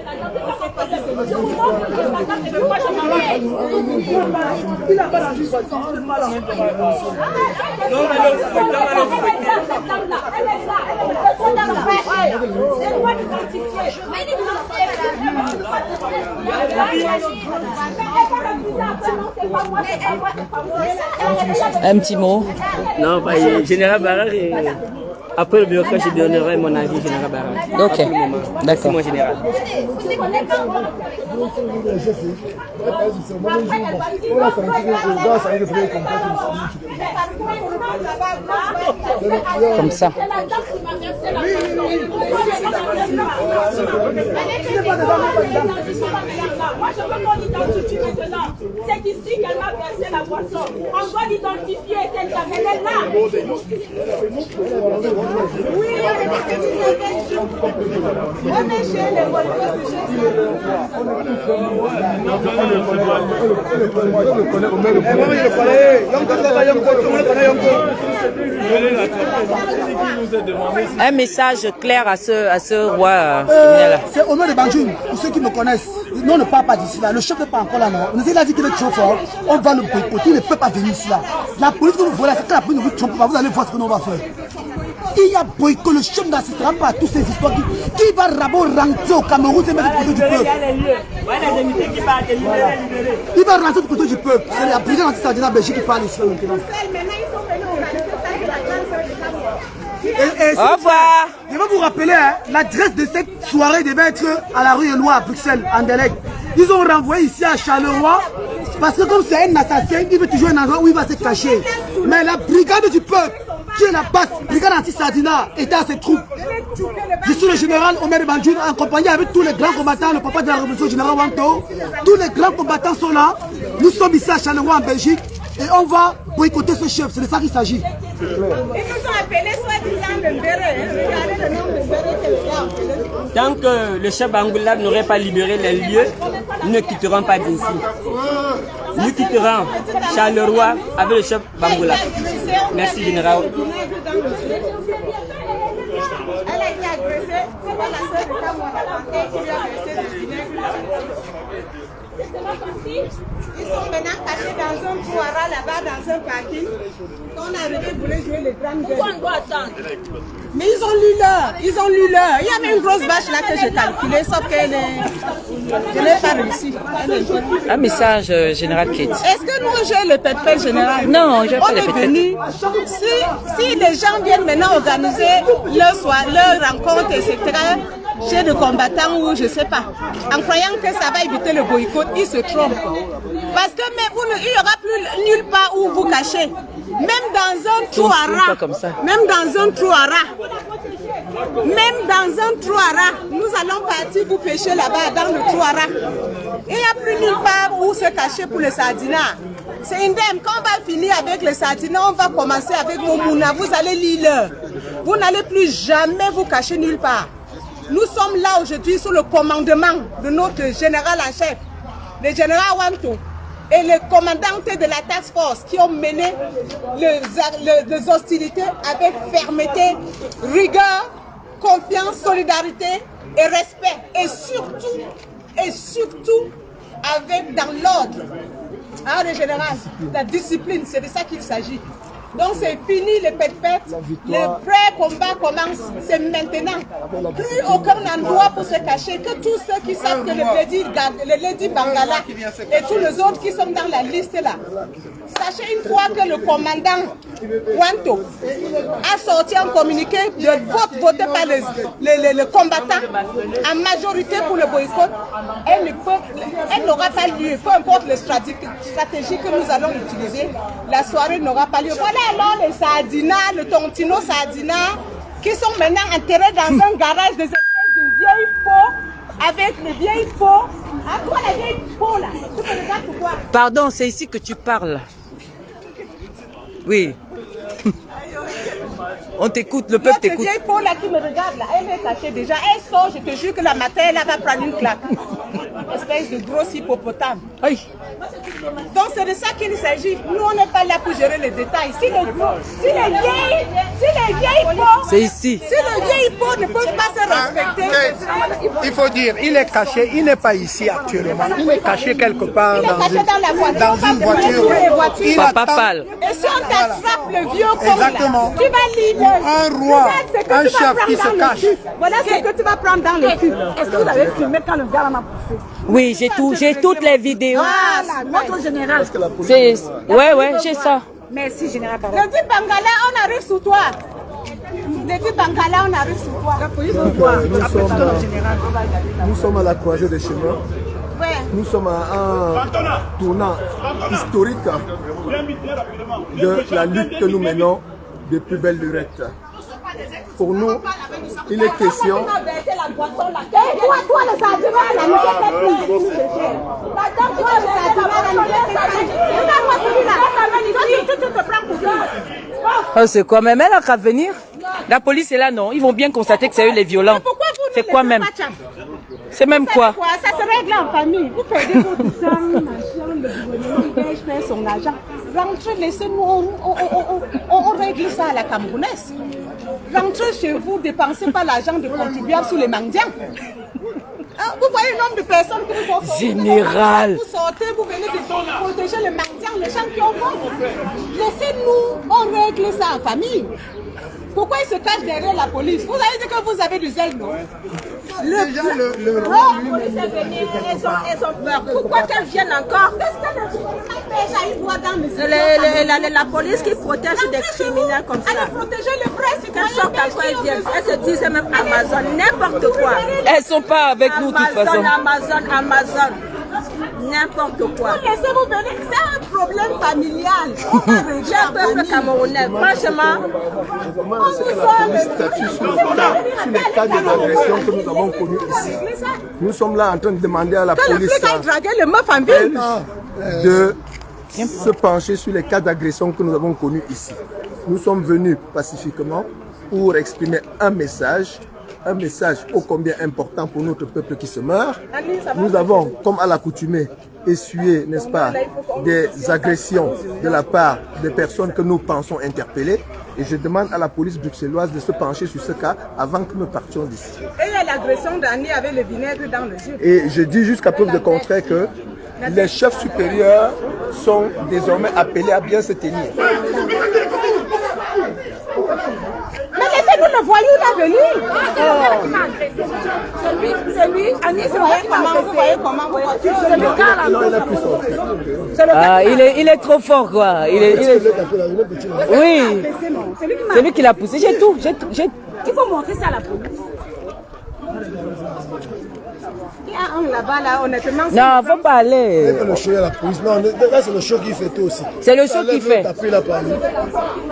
Un petit mot. Non, bah, Général Barrard, après le bureau, je donnerai mon avis, Général Barrard. Ok, d'accord. C'est mon général. Comme ça. Moi, je veux qu'on identifie maintenant. C'est ici qu'elle m'a versé la boisson. On doit l'identifier. Elle est là. Oui, on est chez les Un message clair à ce roi. C'est Omer de Banjoum, pour ceux qui me connaissent. Nous, on ne parle pas d'ici là. Le chef n'est pas encore là, non. On nous a dit qu'il est trop fort. On va le boycotter. Il ne peut pas venir ici là. La police que vous voyez, c'est que la police ne vous trompe pas. Vous allez voir ce que nous on va faire. Il y a boycott. Le chef n'assistera pas à toutes ces histoires. Qui va rentrer au Cameroun et mettre du côté du peuple? Il va rentrer du côté du peuple. C'est la brigade anti-sardina Belgique qui parle ici maintenant. Au revoir. Je vais vous rappeler, hein, l'adresse de cette soirée devait être à la rue Éloi à Bruxelles, en Delègue. Ils ont renvoyé ici à Charleroi parce que comme c'est un assassin, il veut toujours un endroit où il va se cacher. Mais la brigade du peuple, qui est la base, brigade anti-sardina, était à ses troupes. Je suis le général Omer Banjoum, accompagné avec tous les grands combattants, le papa de la révolution, général Wanto. Tous les grands combattants sont là. Nous sommes ici à Charleroi en Belgique et on va boycotter ce chef, c'est de ça qu'il s'agit. Ils nous ont appelés soi-disant le Mbéré. Regardez le nom de Mbéré que c'est. Tant que le chef Bangoula n'aurait pas libéré les lieux, nous ne quitterons pas d'ici. Nous quitterons Charleroi avec le chef Bangoula. Merci, général. Elle a été agressée. C'est pas la seule de Kamouana qui lui a agressé le vinaigre. Ils sont maintenant cachés dans un pouara là-bas, dans un parking. Quand on est arrivé, ils voulaient jouer les grandes gueules. Pourquoi on doit attendre? Mais ils ont lu l'heure. Il y avait une grosse vache là que j'ai calculée, sauf qu'elle je n'ai pas réussi. Un message, Général Kate. Est-ce que nous, j'ai le pépé général? Non, j'ai pas le pépé. On est venu. Si les gens viennent maintenant organiser leur rencontre, etc., chez des combattants ou je ne sais pas, en croyant que ça va éviter le boycott, ils se trompent. Parce que il n'y aura plus nulle part où vous cachez. Même dans un trou à rats. Même dans un trou à rats. Même dans un trou à rats. Nous allons partir vous pêcher là-bas dans le trou à rats. Il n'y a plus nulle part où se cacher pour le sardinat. C'est indemne. Quand on va finir avec le sardinat, on va commencer avec Momouna. Vous allez lire. Vous n'allez plus jamais vous cacher nulle part. Nous sommes là aujourd'hui sous le commandement de notre général en chef, le général Wanto, et le commandant de la task force qui ont mené les hostilités avec fermeté, rigueur, confiance, solidarité et respect. Et surtout avec dans l'ordre. Hein, le général, la discipline, c'est de ça qu'il s'agit. Donc c'est fini les pète-pètes, le vrai combat commence, c'est maintenant. Plus aucun endroit pour se cacher, que tous ceux qui savent que le Lady Bangala et tous les autres qui sont dans la liste là. Sachez une fois que le commandant Wanto a sorti un communiqué de vote voté par les combattants en majorité pour le boycott, elle n'aura pas lieu, peu importe les stratégies que nous allons utiliser, la soirée n'aura pas lieu. Voilà alors les sardinas, le tontino sardina, qui sont maintenant enterrés dans un garage des espèces de vieilles pots, avec les vieilles pots. À quoi la vieille peau là? Tu me regardes pourquoi? Pardon, c'est ici que tu parles. Oui. On t'écoute, le peuple t'écoute. Cette vieille peau là qui me regarde là, elle est cachée déjà. Elle sort, je te jure que la matin, elle va prendre une claque. Espèce de gros hippopotame. Oui. Donc c'est de ça qu'il s'agit. Nous on n'est pas là pour gérer les détails. Si les vieilles C'est ici. Si les vieilles peaux ne peuvent pas se respecter, Il faut dire, il est caché, il n'est pas ici actuellement. Il est caché quelque part il est caché dans la voiture. dans une voiture. Il Papa attend- pâle. Et si on t'attrape le vieux con Exactement. là, tu vas lire. Un roi, un chef qui se cache. Voilà ce que tu vas prendre dans le cul. Est-ce que vous avez filmé quand le gars m'a poussé? Oui, j'ai toutes les vidéos. Voilà, notre général. Ouais, j'ai ça. Merci, général. Le dit Bangala, on arrive sous toi. Le dit Bangala, on arrive sous toi. La police, Nous sommes à la croisée des chemins. Ouais. Nous sommes à un tournant historique de la lutte que nous menons depuis belle lurette. Pour nous, il est question. Toi, le sentiment, la Oh, c'est quoi même elle a qu'à venir? La police est là, non? Ils vont bien constater que c'est eux les violents. C'est quoi même? C'est même quoi? Ça se règle en famille. Vous perdez votre sang, machin, le gouvernement fait son argent. Rentrez, laissez-nous, on règle ça à la camerounaise. Rentrez chez vous, dépensez pas l'argent de contribuables sur les mendiants. Vous voyez le nombre de personnes que vous sortez. Général. Vous sortez, vous venez de protéger les mendiants, les gens qui ont faim. Laissez-nous, on règle ça en famille. Pourquoi ils se cachent derrière la police? Vous avez dit que vous avez du zèle, non? Le police est venue, elles ont peur. Pourquoi qu'elles viennent encore? Parce que La police qui protège des criminels comme ça. Elle protéger les vrais Qu'elles sortent encore, elles viennent. Elles se disent même Amazon, n'importe quoi. Elles sont pas avec nous de toute façon. Amazon. N'importe quoi. Laissez-vous venir, c'est un problème familial. J'ai un peuple camerounais, franchement. C'est que la police statue sur les cas d'agression que nous avons connus ici. Nous sommes là en train de demander à la police de se pencher sur les cas d'agression que nous avons connus ici. Nous sommes venus pacifiquement pour exprimer un message ô combien important pour notre peuple qui se meurt. Nous avons, comme à l'accoutumée, essuyé, n'est-ce pas, des agressions de la part des personnes que nous pensons interpeller. Et je demande à la police bruxelloise de se pencher sur ce cas avant que nous partions d'ici. Et il y a l'agression d'Annie avec le vinaigre dans les yeux. Et je dis jusqu'à preuve de contraire que les chefs supérieurs sont désormais appelés à bien se tenir. Mais laissez-nous le voyou là venir. C'est lui, Annie, vous voyez comment. C'est le gars là. Non, il a pu sortir. Ah, il est trop fort quoi. Oui. C'est lui qui l'a poussé. J'ai tout. Il faut montrer ça à la police. Il y a un là-bas, là, honnêtement. Non, faut pas aller. Le show à la police. Non, là, c'est le show qui fait tout aussi. C'est le show qui fait.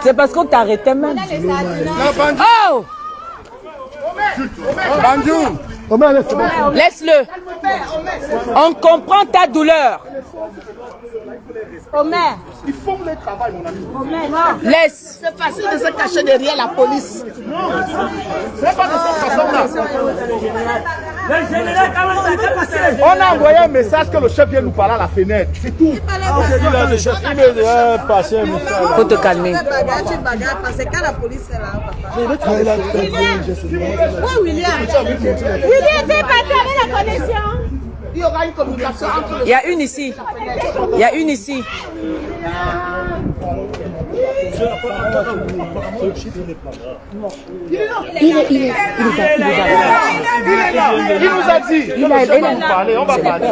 C'est parce qu'on t'arrêtait même. Oh! Bandou! Laisse-le. On comprend ta douleur. Omer. Ils font le travail, mon ami. Omer, non. Laisse. C'est facile de se cacher derrière la police. C'est pas de cette façon-là. On a envoyé un message que le chef vient nous parler à la fenêtre. C'est tout. Le chef, il veut passer un message. Faut te calmer. Parce que quand la police est là, Oui, William. William, t'es parti avec la connexion. il y aura une communication entre les... Il y a une ici. Il y a une ici. Il nous a dit. On va parler.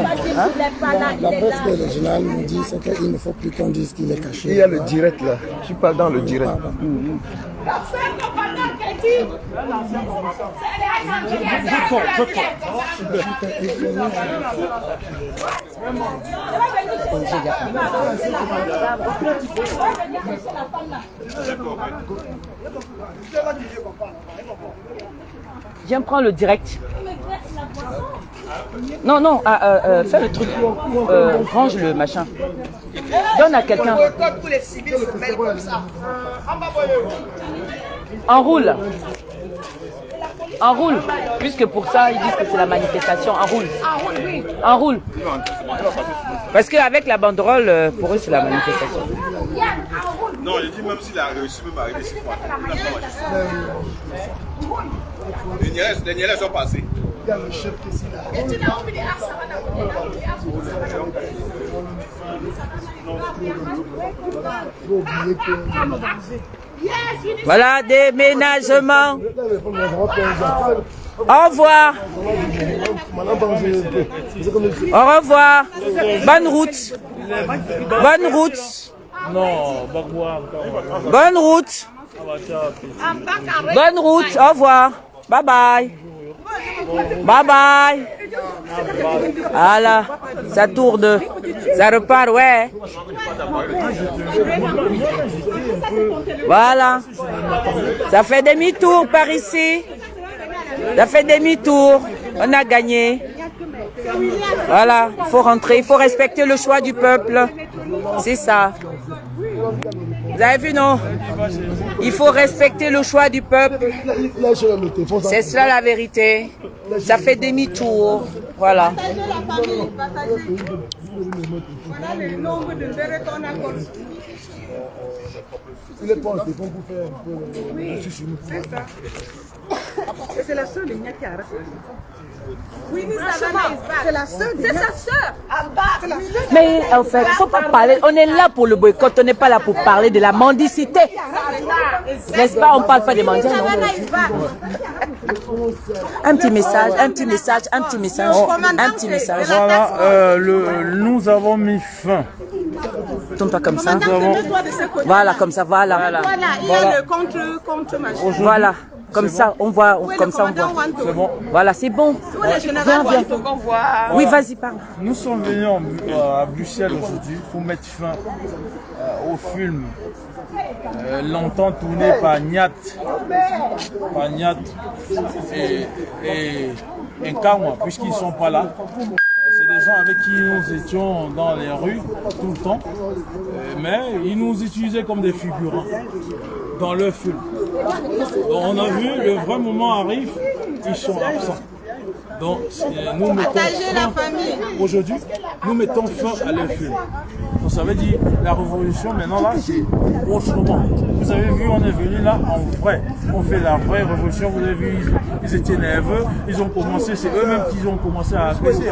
La presse régionale nous dit qu'il ne faut plus qu'on dise qu'il est caché. Il y a le direct là. Je parle dans le direct. Viens prendre le direct. Non, non, fais le truc. Range le machin. Donne à quelqu'un. Enroule. Enroule. Puisque pour ça, ils disent que c'est la manifestation. Enroule. Enroule. Parce qu'avec la banderole, pour eux, c'est la manifestation. Non, je dis même s'il a réussi même à arriver ici pour attendre. Les Nielais sont passés. Voilà, déménagement. Au revoir. Au revoir. Bonne route. Bonne route. Non, bonne route. Bonne route. Au revoir. Bye bye. Bye bye. Voilà, ça tourne. Ça repart, ouais. Voilà. Ça fait demi-tour par ici. Ça fait demi-tour. On a gagné. Voilà, il faut rentrer. Il faut respecter le choix du peuple. C'est ça. Vous avez vu, non? Il faut respecter le choix du peuple. C'est cela la vérité. Ça fait demi-tour. Voilà. Voilà le nombre de verres qu'on a construit. Il est pas pour faire un peu. Oui, c'est ça. Et c'est la seule ligne qui a arrêté. Oui, c'est la seule. C'est sa sœur. Mais en fait, il ne faut pas parler. On est là pour le boycott, on n'est pas là pour parler de la mendicité. N'est-ce pas? On ne parle pas de mendiants, non? Un petit message, un petit message, un petit message, un petit message. Voilà, nous avons mis fin. Tourne pas comme ça. Voilà, comme ça, voilà. Voilà, il y a le contre-machin. Voilà. Comme ça, on voit. Comme ça, on voit. C'est bon. Voilà, c'est bon. Viens. Oui, vas-y, parle. Nous sommes venus à Bruxelles aujourd'hui pour mettre fin au film longtemps tourné par Niat et Nkamwa, puisqu'ils ne sont pas là. C'est des gens avec qui nous étions dans les rues tout le temps, mais ils nous utilisaient comme des figurants dans leur film. Donc on a vu, le vrai moment arrive, ils sont absents. Donc nous mettons fin, aujourd'hui, nous mettons fin à leur film. Donc ça veut dire la révolution maintenant là, c'est autrement. Vous avez vu, on est venu là en vrai. On fait la vraie révolution. Vous avez vu, ils étaient nerveux. Ils ont commencé, c'est eux-mêmes qui ont commencé à agresser.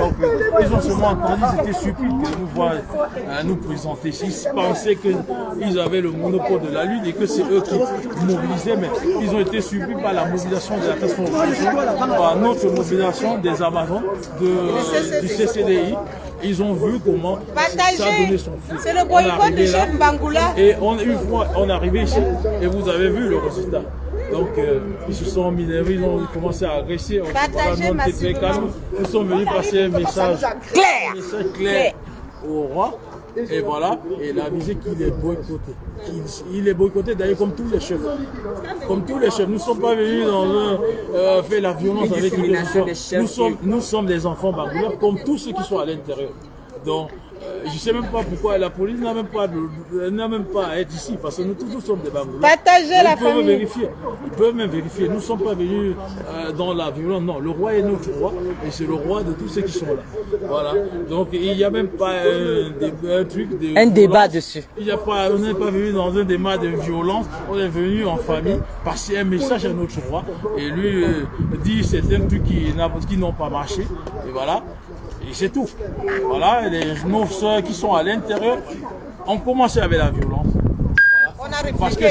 Ils ont seulement entendu, ils étaient stupides de nous voir nous présenter. Ils pensaient qu'ils avaient le monopole de la lutte et que c'est eux qui mobilisaient, mais ils ont été suivis par la mobilisation de la transformation, par notre mobilisation des Amazones, du CCDI. Ils ont vu comment ça a donné son fruit. C'est le boycott du chef Bangoula. Et une fois on est arrivé ici, et vous avez vu le résultat. Donc ils se sont minérés, ils ont commencé à agresser. Nous sommes venus passer un message clair au roi. Et voilà, et il a avisé qu'il est boycotté. Il est boycotté d'ailleurs comme tous les chefs. Comme tous les chefs. Nous ne sommes pas venus dans faire la violence avec les nous sommes des enfants bangouleurs comme tous ceux qui sont à l'intérieur. Donc, je ne sais même pas pourquoi la police n'a même pas à être ici, parce que nous tous sommes des bangouleurs. Partagez la famille. Ils peuvent même vérifier. Nous ne sommes pas venus dans la violence. Non, le roi est notre roi et c'est le roi de tous ceux qui sont là. Voilà. Donc il n'y a même pas un débat dessus. On n'est pas venu dans un débat de violence. On est venu en famille passer un message à notre roi et lui dit certains trucs qui n'ont pas marché. Et voilà. Et c'est tout. Voilà, nos soeurs qui sont à l'intérieur ont commencé avec la violence. Voilà. Parce que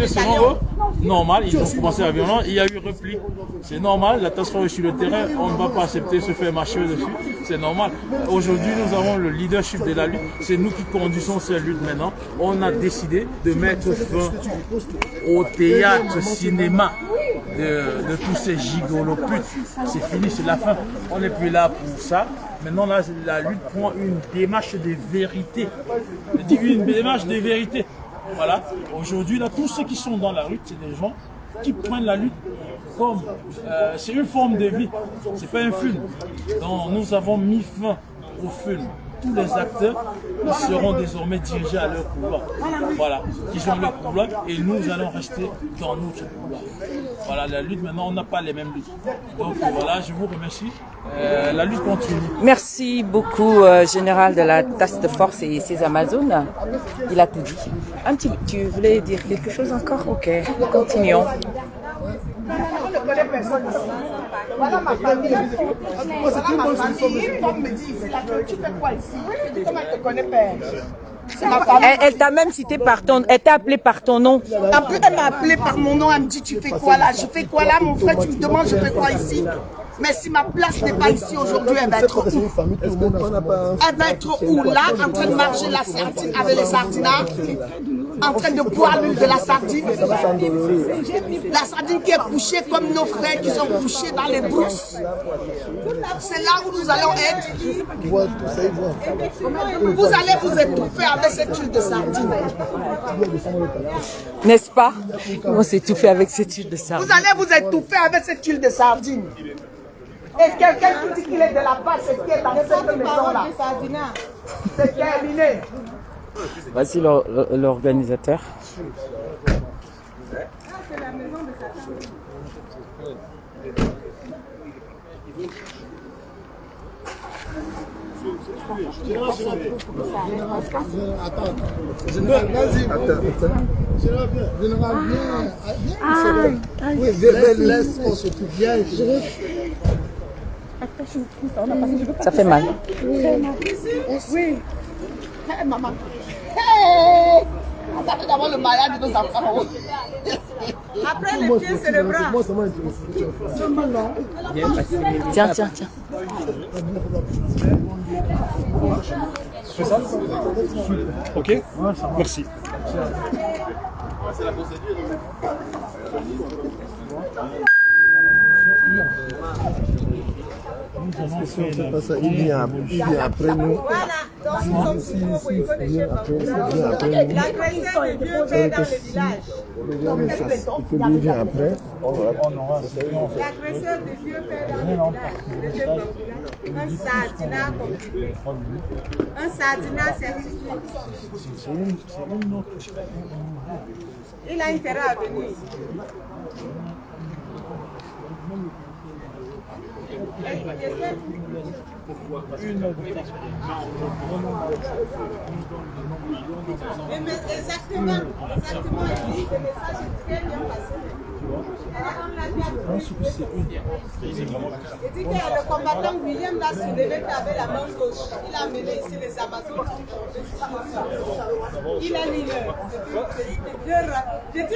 selon eux, normal, ils ont commencé la violence, il y a eu repli. C'est normal, la task force est sur le terrain, on ne va pas accepter de se faire marcher dessus, c'est normal. Aujourd'hui, nous avons le leadership de la lutte, c'est nous qui conduisons cette lutte maintenant. On a décidé de mettre fin au théâtre, cinéma de tous ces gigoloputes. C'est fini, c'est la fin. On n'est plus là pour ça. Maintenant, là, la lutte prend une démarche de vérité. Une démarche de vérité. Voilà. Aujourd'hui, là, tous ceux qui sont dans la lutte, c'est des gens qui prennent la lutte comme... c'est une forme de vie. C'est pas un film. Donc, nous avons mis fin au film. tous les acteurs seront désormais dirigés à leur couloir. Voilà, ils ont leur couloir et nous allons rester dans notre couloir. Voilà, la lutte maintenant, on n'a pas les mêmes luttes. Donc voilà, je vous remercie. La lutte continue. Merci beaucoup, général de la Task Force et ses Amazones. Il a tout dit. Un petit, tu voulais dire quelque chose encore? Ok, continuons. On ne connaît personne ici. Voilà ma famille. Moi, c'est une bonne solution. Une femme me dit ici, tu fais quoi ici? Je dis, comment elle te connaît, père? C'est ma famille. Elle t'a même cité par ton... Elle t'a appelé par ton nom. Elle m'a appelé par mon nom. Elle me dit, tu fais quoi là? Je fais quoi là, mon frère? Tu me demandes, je fais quoi ici? Mais si ma place n'est pas ici aujourd'hui, elle va être où? Elle va être où? Là, en train de manger la sardine avec les sardinards, en train de boire l'huile de la sardine. La sardine qui est couchée comme nos frères qui sont couchés dans les brousses. C'est là où nous allons être. Vous allez vous étouffer avec cette huile de sardine. N'est-ce pas? On s'étouffer avec cette huile de sardine. Vous allez vous étouffer avec cette huile de sardine. Et quelqu'un qui dit qu'il est de la base, c'est qui est dans cette maison-là. C'est terminé. Voici l'organisateur. C'est la maison de Satan. Attends. Général, vas-y. Général, viens. Oui, laisse, on s'occupe bien. Ça fait mal. Oui. Hey, maman. Hey! On s'appelle d'abord le malade de nos enfants. Après les pieds, c'est le bras. Tiens. Tu fais ça? Ok? Merci. C'est la procédure. Il vient après nous. Voilà, donc ils sont pour il faut des chefs d'entreprise. L'agresseur de Dieu fait dans le village. Il vient après. L'agresseur de Dieu fait dans le village. Un sardinat complet. Un sardinat certifié. Il a intérêt à venir. Exactement. Il dit que le message est très bien passé. Je pense que c'est une. Il dit que le combattant William l'a soulevé avec la main gauche. Il a mené ici les Amazones. Il a mis l'heure. Je dis, qui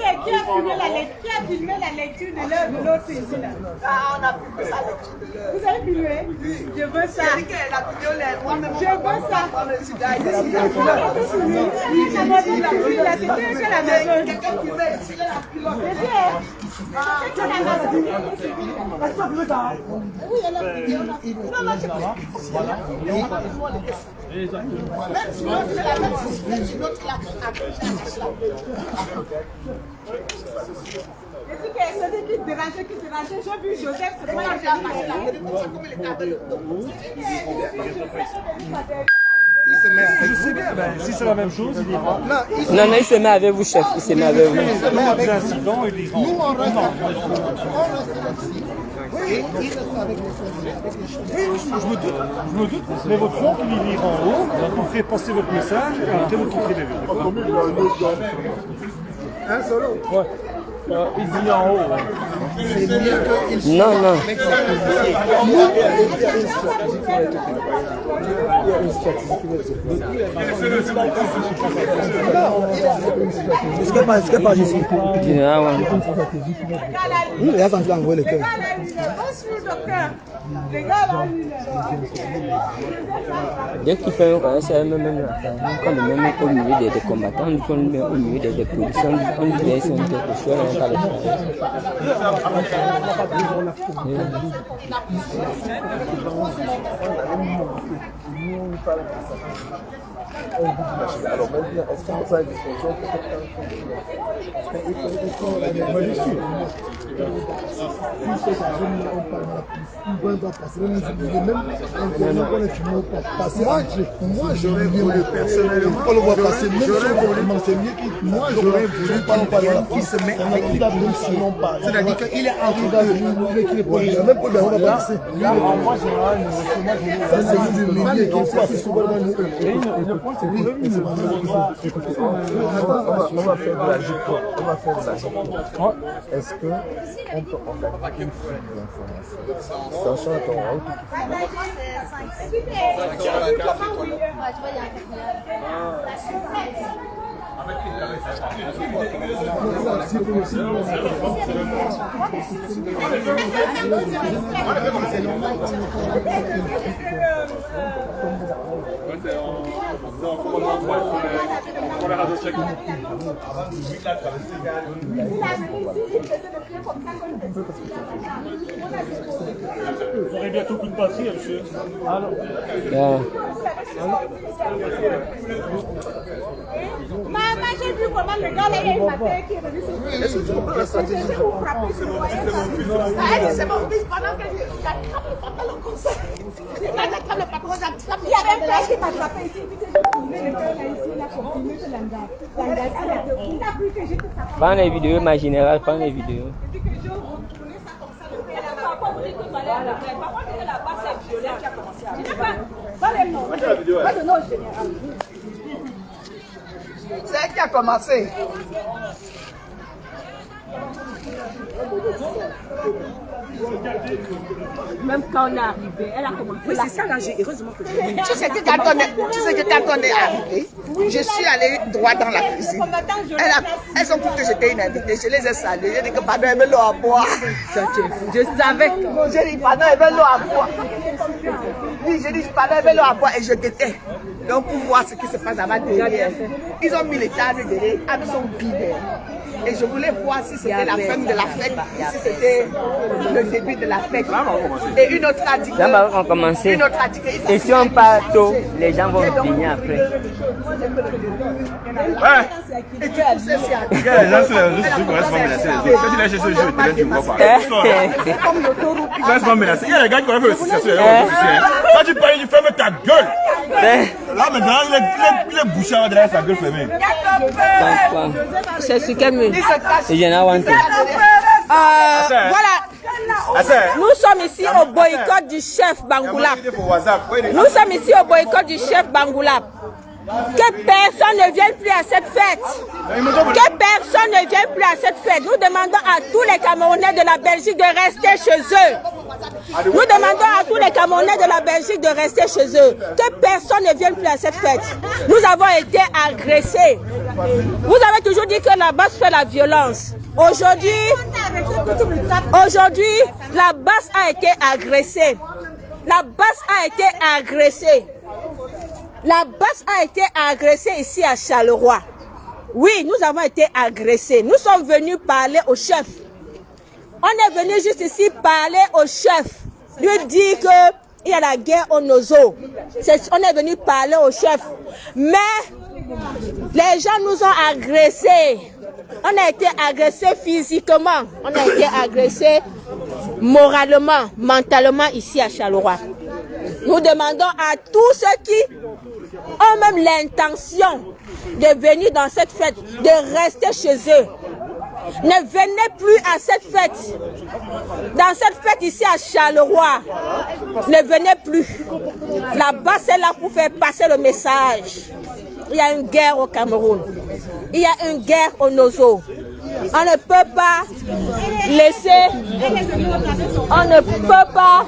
a filmé la lecture de l'heure de l'autre ici là? Ah, on a filmé sa lecture de l'heure. Vous avez filmé? Oui. Je veux ça. Je dis qu'elle a filmé moi-même. Je veux ça. C'était que la maison. Quelqu'un qui veut ici, la pilote. Oui, elle a filmé. Celui qui dérangeait, j'ai vu Joseph, c'est moi qui Je sais bien, si c'est la même chose, il ira. Non, il se met avec vous, chef. Il se met avec vous. Il se met avec incident, il ira. Nous, on reste oui, il reste avec les je me doute. Mais votre front, il ira en haut, vous fait passer votre message, et après vous quittez les deux. Un solo? Ouais. Il dit en haut. C'est mieux qu'il Non. Est-ce qu'elle parle ici? Il a envoyé le cœur. Dès qu'il fait un cas, c'est même quand on met au milieu des combattants, on met au milieu des policiers, on dit qu'ils sont quelque chose. Alors maintenant, est-ce qu'on va des choses moi j'aurais voulu personnellement, on le voit passer, j'aurais voulu moi j'aurais voulu qui se met avec les c'est-à-dire qu'il est entre deux. Là, moi le point c'est on va faire de la gestion. Est-ce que on peut organiser une fuite d'informations? Attention à ton route. Vous aurez bientôt plus de batterie, monsieur. Alors. Maman, j'ai vu comment le gars là, il m'a fait qui est venu sur le Est-ce que tu comprends la stratégie? c'est mon fils pendant que j'attrape le pantalon comme ça. J'attrape le pantalon, j'attrape. Il y avait un père qui m'a attrapé ici. Puis que j'ai tourné le père là ici, il a continué sur l'angard. L'angard, il a cru que j'étais sa femme. Prends les vidéos, ma générale, prends les vidéos. Depuis que j'ai retourné ça comme ça, le père là. Parfois, vous dites que vous allez à la grève. Parfois, vous dites que la base est violente qui a commencé à. Je n'ai pas. Pas les noms. Pas de nom général. C'est elle qui a commencé. Même quand on est arrivé, elle a commencé. Oui, c'est ça là, heureusement que j'ai vu. Tu sais que quand on est arrivé, je suis allée droit dans la cuisine. Elles ont cru que j'étais une invitée. Je les ai saluées. J'ai dit que pardon, elle veut l'eau à boire. Je savais. J'ai dit pardon, elle veut l'eau à boire. Oui, j'ai dit pardon, elle veut l'eau à boire et je guettais. Donc pour voir ce qui se passe là-bas derrière. Ils ont mis les tables derrière, elles sont vides. Et je voulais voir si c'était la fin de la fête, si c'était le début de la fête. Et une autre a dit que... Ça va commencer. Et si on part tôt, les gens vont venir après. Et tu sais, les gens sur les réseaux sociaux commencent à menacer. Quand tu lâches ce jeu, tu ne vois pas. Ils commencent à menacer. Il y a les gars qui ont fait le situation. Quand tu parles, tu fermes ta gueule. Là maintenant, il est bouché derrière sa gueule fermée. C'est ce qu'elle me dit. Voilà. Nous sommes ici au boycott du chef Bangoulap. Nous sommes ici au boycott du chef Bangoulap. Que personne ne vienne plus à cette fête. Que personne ne vienne plus à cette fête. Nous demandons à tous les Camerounais de la Belgique de rester chez eux. Nous demandons à tous les Camerounais de la Belgique de rester chez eux. Que personne ne vienne plus à cette fête. Nous avons été agressés. Vous avez toujours dit que la base fait la violence. Aujourd'hui, la base a été agressée. La base a été agressée. La base a été agressée ici à Charleroi. Oui, nous avons été agressés. Nous sommes venus parler au chef. On est venu juste ici parler au chef. Lui dire qu'il y a la guerre au Nozo. On est venu parler au chef. Mais les gens nous ont agressés. On a été agressés physiquement. On a été agressés moralement, mentalement ici à Charleroi. Nous demandons à tous ceux qui ont même l'intention de venir dans cette fête, de rester chez eux. Ne venez plus à cette fête. Dans cette fête ici à Charleroi, ne venez plus. La base est là pour faire passer le message. Il y a une guerre au Cameroun. Il y a une guerre au Nozo. On ne peut pas laisser. On ne peut pas.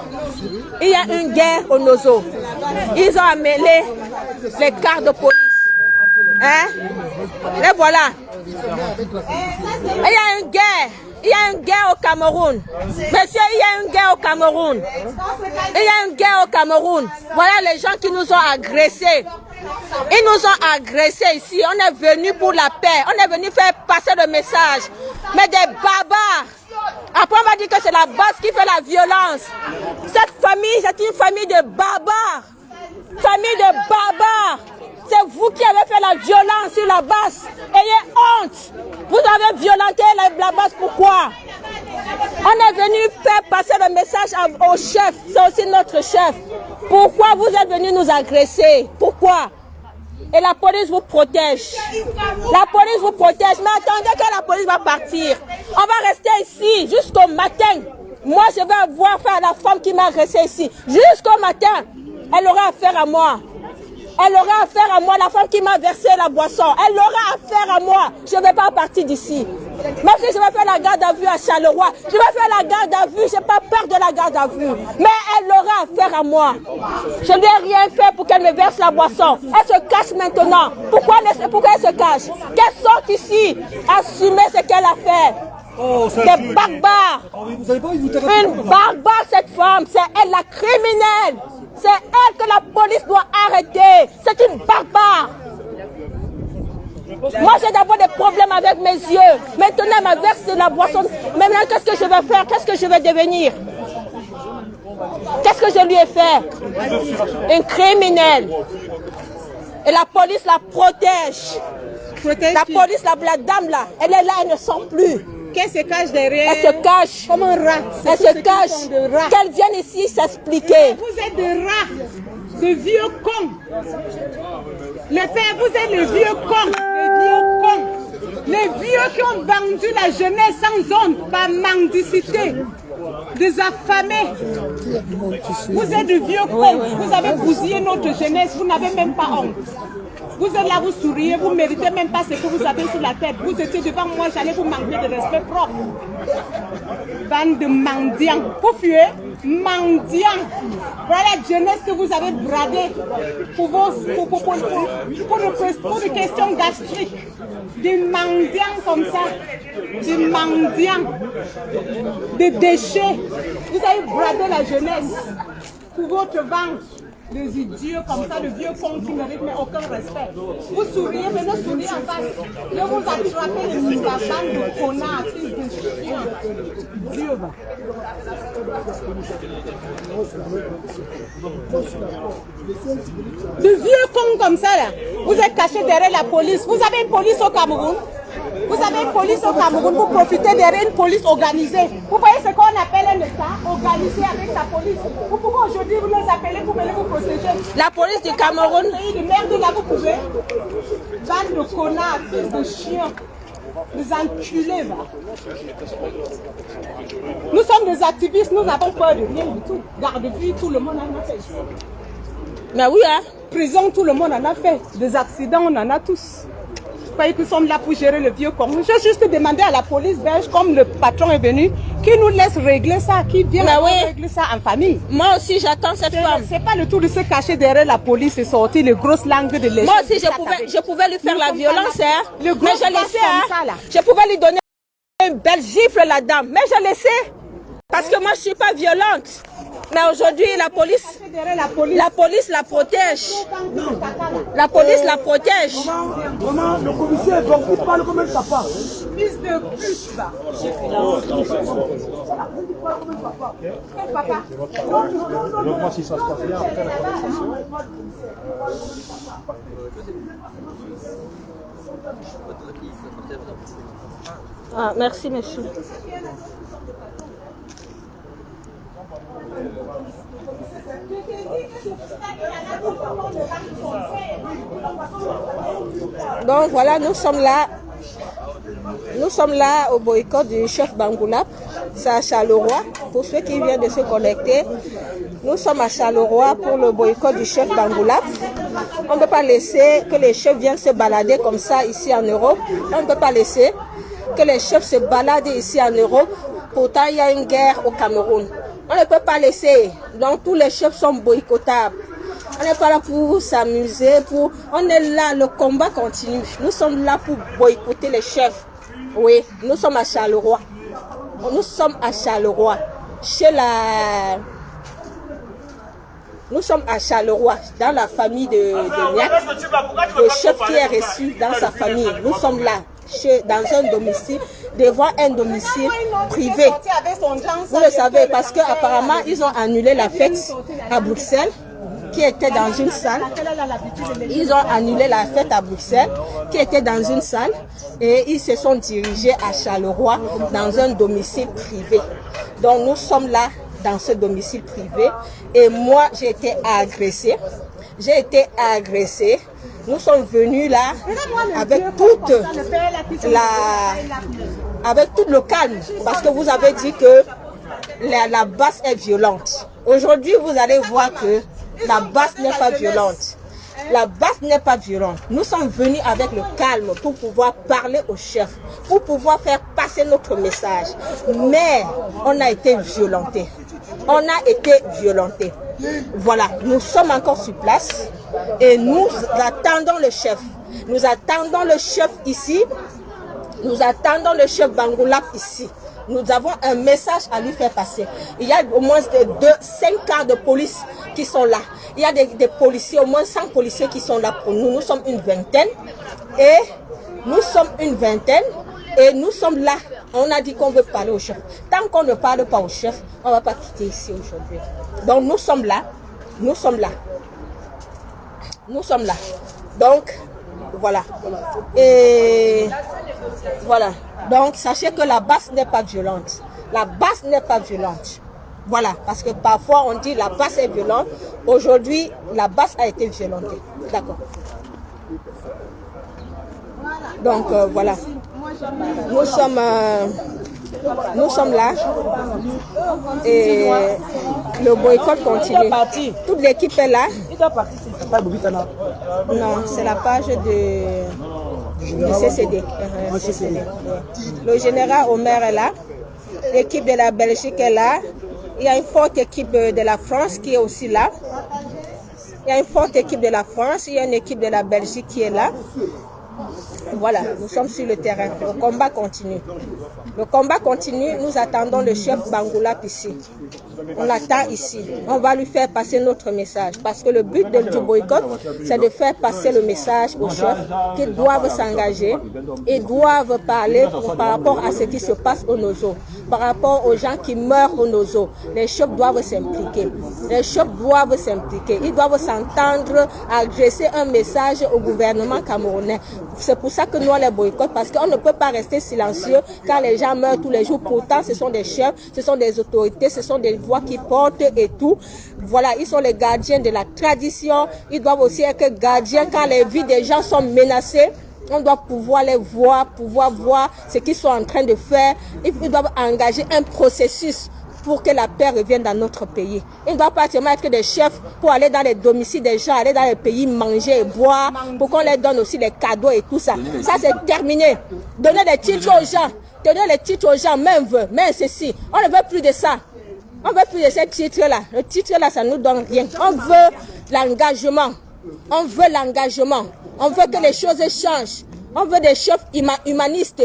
Il y a une guerre au Nozo. Ils ont amené les cars de police. Hein? Et voilà. Il y a une guerre. Il y a une guerre au Cameroun. Monsieur, il y a une guerre au Cameroun. Il y a une guerre au Cameroun. Voilà les gens qui nous ont agressés. Ils nous ont agressés ici. On est venu pour la paix. On est venu faire passer le message. Mais des barbares. Après, on va dire que c'est la base qui fait la violence. Cette famille, c'est une famille de barbares. Famille de barbares. C'est vous qui avez fait la violence sur la base. Ayez honte. Vous avez violenté la base. Pourquoi? On est venu faire passer le message au chef. C'est aussi notre chef. Pourquoi vous êtes venus nous agresser? Pourquoi? Et la police vous protège. La police vous protège. Mais attendez que la police va partir. On va rester ici jusqu'au matin. Moi, je vais avoir affaire à la femme qui m'a agressé ici. Jusqu'au matin. Elle aura affaire à moi. Elle aura affaire à moi, la femme qui m'a versé la boisson. Elle aura affaire à moi. Je ne vais pas partir d'ici. Même si je vais faire la garde à vue à Charleroi, je vais faire la garde à vue. Je n'ai pas peur de la garde à vue. Mais elle aura affaire à moi. Je n'ai rien fait pour qu'elle me verse la boisson. Elle se cache maintenant. Pourquoi elle se cache? Qu'elle sorte ici, assumer ce qu'elle a fait. Oh, des barbares. Une barbare, cette femme. C'est elle la criminelle. C'est elle que la police doit arrêter. C'est une barbare. Moi, j'ai d'abord des problèmes avec mes yeux. Maintenant, elle m'a versé de la boisson. Maintenant, qu'est-ce que je vais faire? Qu'est-ce que je vais devenir? Qu'est-ce que je lui ai fait? Une criminelle. Et la police la protège. La police, la dame là, elle est là, elle ne sort plus. Qu'elle se cache derrière. Elle se cache. Comme un rat. Elle se cache. Qu'elle vienne ici s'expliquer. Vous êtes des rats, de vieux cons. Le père, vous êtes le vieux con, les vieux cons. Les vieux qui ont vendu la jeunesse sans honte, par mendicité. Des affamés. Vous êtes de vieux cons. Vous avez bousillé notre jeunesse. Vous n'avez même pas honte. Vous êtes là, vous souriez, vous ne méritez même pas ce que vous avez sur la tête. Vous étiez devant moi, j'allais vous manquer de respect propre. Bande de mendiants. Vous fuyez? Mendiants. Voilà la jeunesse que vous avez bradée pour des questions gastriques. Des mendiants comme ça. Des mendiants. Des déchets. Vous avez bradé la jeunesse pour votre ventre. Des idiots comme ça, de vieux cons qui ne méritent mais aucun respect. Vous souriez, venez sourire en face. Je vous attrapez les moustaches de connards, fils de chien. Dieu va. De vieux cons comme ça, là. Vous êtes cachés derrière la police. Vous avez une police au Cameroun. Vous avez une police au Cameroun, vous profitez derrière une police organisée. Vous voyez ce qu'on appelle un État organisé avec sa police. Vous pouvez aujourd'hui vous les appeler pour venir vous protéger. La police du Cameroun. De merde là, vous pouvez. Bande de connards, fils de chiens. Des enculés, va. Nous sommes des activistes, nous n'avons peur de rien du tout. Garde-vie, tout le monde en a fait. Mais oui, hein. Prison, tout le monde en a fait. Des accidents, on en a tous. Que nous sommes là pour gérer le vieux con. J'ai juste demandé à la police belge, comme le patron est venu, qui nous laisse régler ça, qui vient régler ça en famille. Moi aussi, j'attends cette femme. C'est pas le tout de se cacher derrière la police et sortir les grosses langues de l'échelle. Moi aussi, je pouvais lui faire la violence, hein. Mais je laissais, hein. Je pouvais lui donner une belle gifle, la dame. Mais je laissais. Parce que moi, je ne suis pas violente. Mais aujourd'hui, la police la protège. La police la protège. Comment le commissaire il parle comme un papa. Fils de pute, va. Donc moi, si ça se passe bien, après la Ah, merci, monsieur. Donc voilà, nous sommes là au boycott du chef Bangoulap. C'est à Charleroi. Pour ceux qui viennent de se connecter, nous sommes à Charleroi pour le boycott du chef Bangoulap. On ne peut pas laisser que les chefs viennent se balader comme ça ici en Europe. On ne peut pas laisser que les chefs se baladent ici en Europe. Pourtant, il y a une guerre au Cameroun. On ne peut pas laisser. Donc tous les chefs sont boycottables. On n'est pas là pour s'amuser. On est là, le combat continue. Nous sommes là pour boycotter les chefs. Oui, nous sommes à Charleroi. Nous sommes à Charleroi. Chez Nous sommes à Charleroi, dans la famille de Niak, le chef qui est reçu dans sa famille. Nous sommes là, dans un domicile, devant un domicile privé. Vous le savez, parce qu'apparemment, ils ont annulé la fête à Bruxelles, qui était dans une salle. Ils ont annulé la fête à Bruxelles, qui était dans une salle, et ils se sont dirigés à Charleroi, dans un domicile privé. Donc nous sommes là, dans ce domicile privé, et moi j'ai été agressée. Nous sommes venus là avec tout le calme, parce que vous avez dit que la base est violente. Aujourd'hui, vous allez voir que la base n'est pas violente. La base n'est pas violente. Nous sommes venus avec le calme pour pouvoir parler au chef, pour pouvoir faire passer notre message. Mais on a été violentés. Voilà, nous sommes encore sur place et nous attendons le chef. Nous attendons le chef ici. Nous attendons le chef Bangoulap ici. Nous avons un message à lui faire passer. Il y a au moins 5 quarts de police qui sont là. Il y a des policiers, au moins 100 policiers qui sont là pour nous. Nous sommes une vingtaine. Et nous sommes là. On a dit qu'on veut parler au chef. Tant qu'on ne parle pas au chef, on ne va pas quitter ici aujourd'hui. Donc nous sommes là. Donc, voilà. Et voilà. Donc, sachez que la base n'est pas violente. Voilà, parce que parfois on dit la base est violente. Aujourd'hui, la base a été violentée. D'accord. Donc, voilà. Nous sommes là. Et le boycott continue. Toute l'équipe est là. Non, c'est la page du CCD. Le général Omer est là. L'équipe de la Belgique est là. Il y a une forte équipe de la France qui est aussi là. Il y a une forte équipe de la France. Il y a une équipe de la Belgique qui est là. Voilà, nous sommes sur le terrain. Le combat continue. Nous attendons le chef Bangoulap ici. On l'attend ici. On va lui faire passer notre message. Parce que le but du boycott, c'est de faire passer le message aux chefs qu'ils doivent s'engager et doivent parler par rapport à ce qui se passe au Nozo. Par rapport aux gens qui meurent au Nozo. Les chefs doivent s'impliquer. Ils doivent s'entendre adresser un message au gouvernement camerounais. C'est pour ça que nous on les boycotte, parce qu'on ne peut pas rester silencieux quand les gens meurent tous les jours. Pourtant, ce sont des chefs, ce sont des autorités, ce sont des voix qui portent et tout. Voilà, ils sont les gardiens de la tradition. Ils doivent aussi être gardiens quand les vies des gens sont menacées. On doit pouvoir les voir, pouvoir voir ce qu'ils sont en train de faire. Ils doivent engager un processus pour que la paix revienne dans notre pays. Il ne doit pas seulement être des chefs pour aller dans les domiciles des gens, aller dans les pays, manger et boire, pour qu'on leur donne aussi les cadeaux et tout ça. Ça, c'est terminé. Donner des titres aux gens, même veut, même ceci. On ne veut plus de ça. On ne veut plus de ces titres-là. Le titre-là, ça ne nous donne rien. On veut l'engagement. On veut que les choses changent. On veut des chefs humanistes.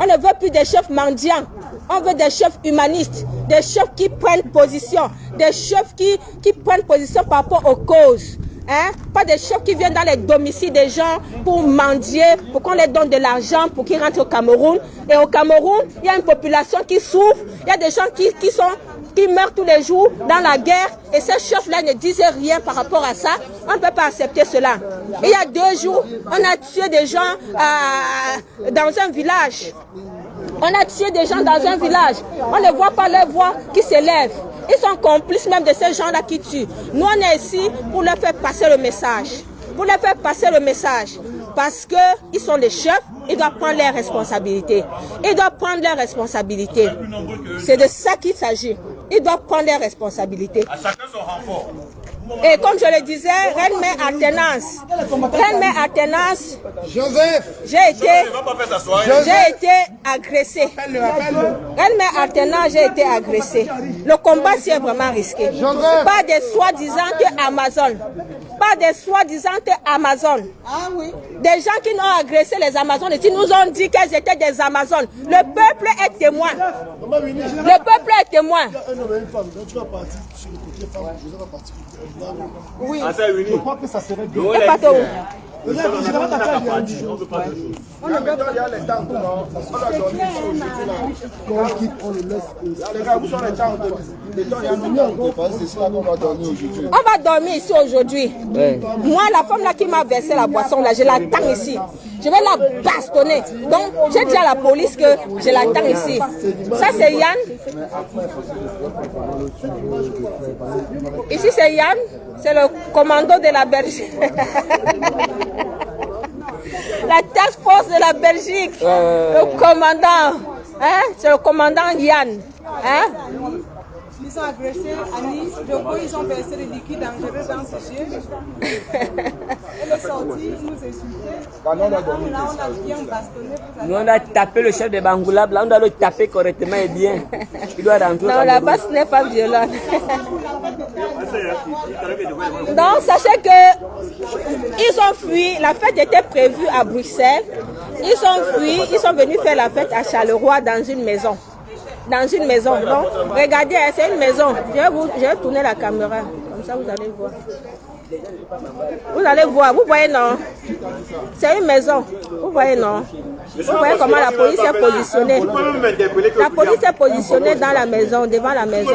On ne veut plus des chefs mendiants. On veut des chefs humanistes. Des chefs qui prennent position. Des chefs qui prennent position par rapport aux causes. Pas des chefs qui viennent dans les domiciles des gens pour mendier, pour qu'on les donne de l'argent pour qu'ils rentrent au Cameroun. Et au Cameroun, il y a une population qui souffre. Il y a des gens qui meurent tous les jours dans la guerre. Et ces chefs-là ne disaient rien par rapport à ça. On ne peut pas accepter cela. Et il y a 2 jours, on a tué des gens dans un village. On ne voit pas leur voix qui s'élève. Ils sont complices même de ces gens-là qui tuent. Nous, on est ici pour leur faire passer le message. Parce qu'ils sont les chefs, ils doivent prendre leurs responsabilités. C'est de ça qu'il s'agit. Ils doivent prendre leurs responsabilités. À chacun son renfort. Et comme je le disais, Reine Mère Athénance, Joseph, j'ai été agressée. Reine Mère Athénance, j'ai été agressée. Le combat s'est vraiment risqué. Pas de soi-disant que Amazon. part des soi-disant Amazones. Ah oui. Des gens qui ont agressé les Amazones et qui nous ont dit qu'elles étaient des Amazones. Le peuple est témoin. Le peuple est témoin. Oui. Je crois que ça serait bien. Et pas tout. On ne peut pas y aller dans on va dormir ici aujourd'hui. Moi, la femme là qui m'a versé la boisson là, je l'attends ici. Je vais la bastonner. Donc, j'ai dit à la police que je l'attends ici. Ça, c'est Yann. Ici, c'est Yann. C'est le commando de la Belgique. La task force de la Belgique. Le commandant. Hein? C'est le commandant Yann. Hein? Ils ont agressé Annie, ils ont versé des liquides dangereux dans ses yeux. Elle est sortie, nous insulter. Là, on a bien bastonné. Nous, on a tapé le chef de Bangoula, là, on doit le taper correctement et bien. Il doit rentrer. Non, là-bas, ce n'est pas violent. Donc, sachez que ils ont fui. La fête était prévue à Bruxelles. Ils ont fui. Ils sont venus faire la fête à Charleroi dans une maison. Dans une maison. Donc, regardez, c'est une maison. Je vais tourner la caméra. Comme ça, vous allez voir. Vous allez voir. Vous voyez, non? C'est une maison. Vous voyez, non? Vous voyez comment la police est positionnée. La police est positionnée dans la maison, devant la maison.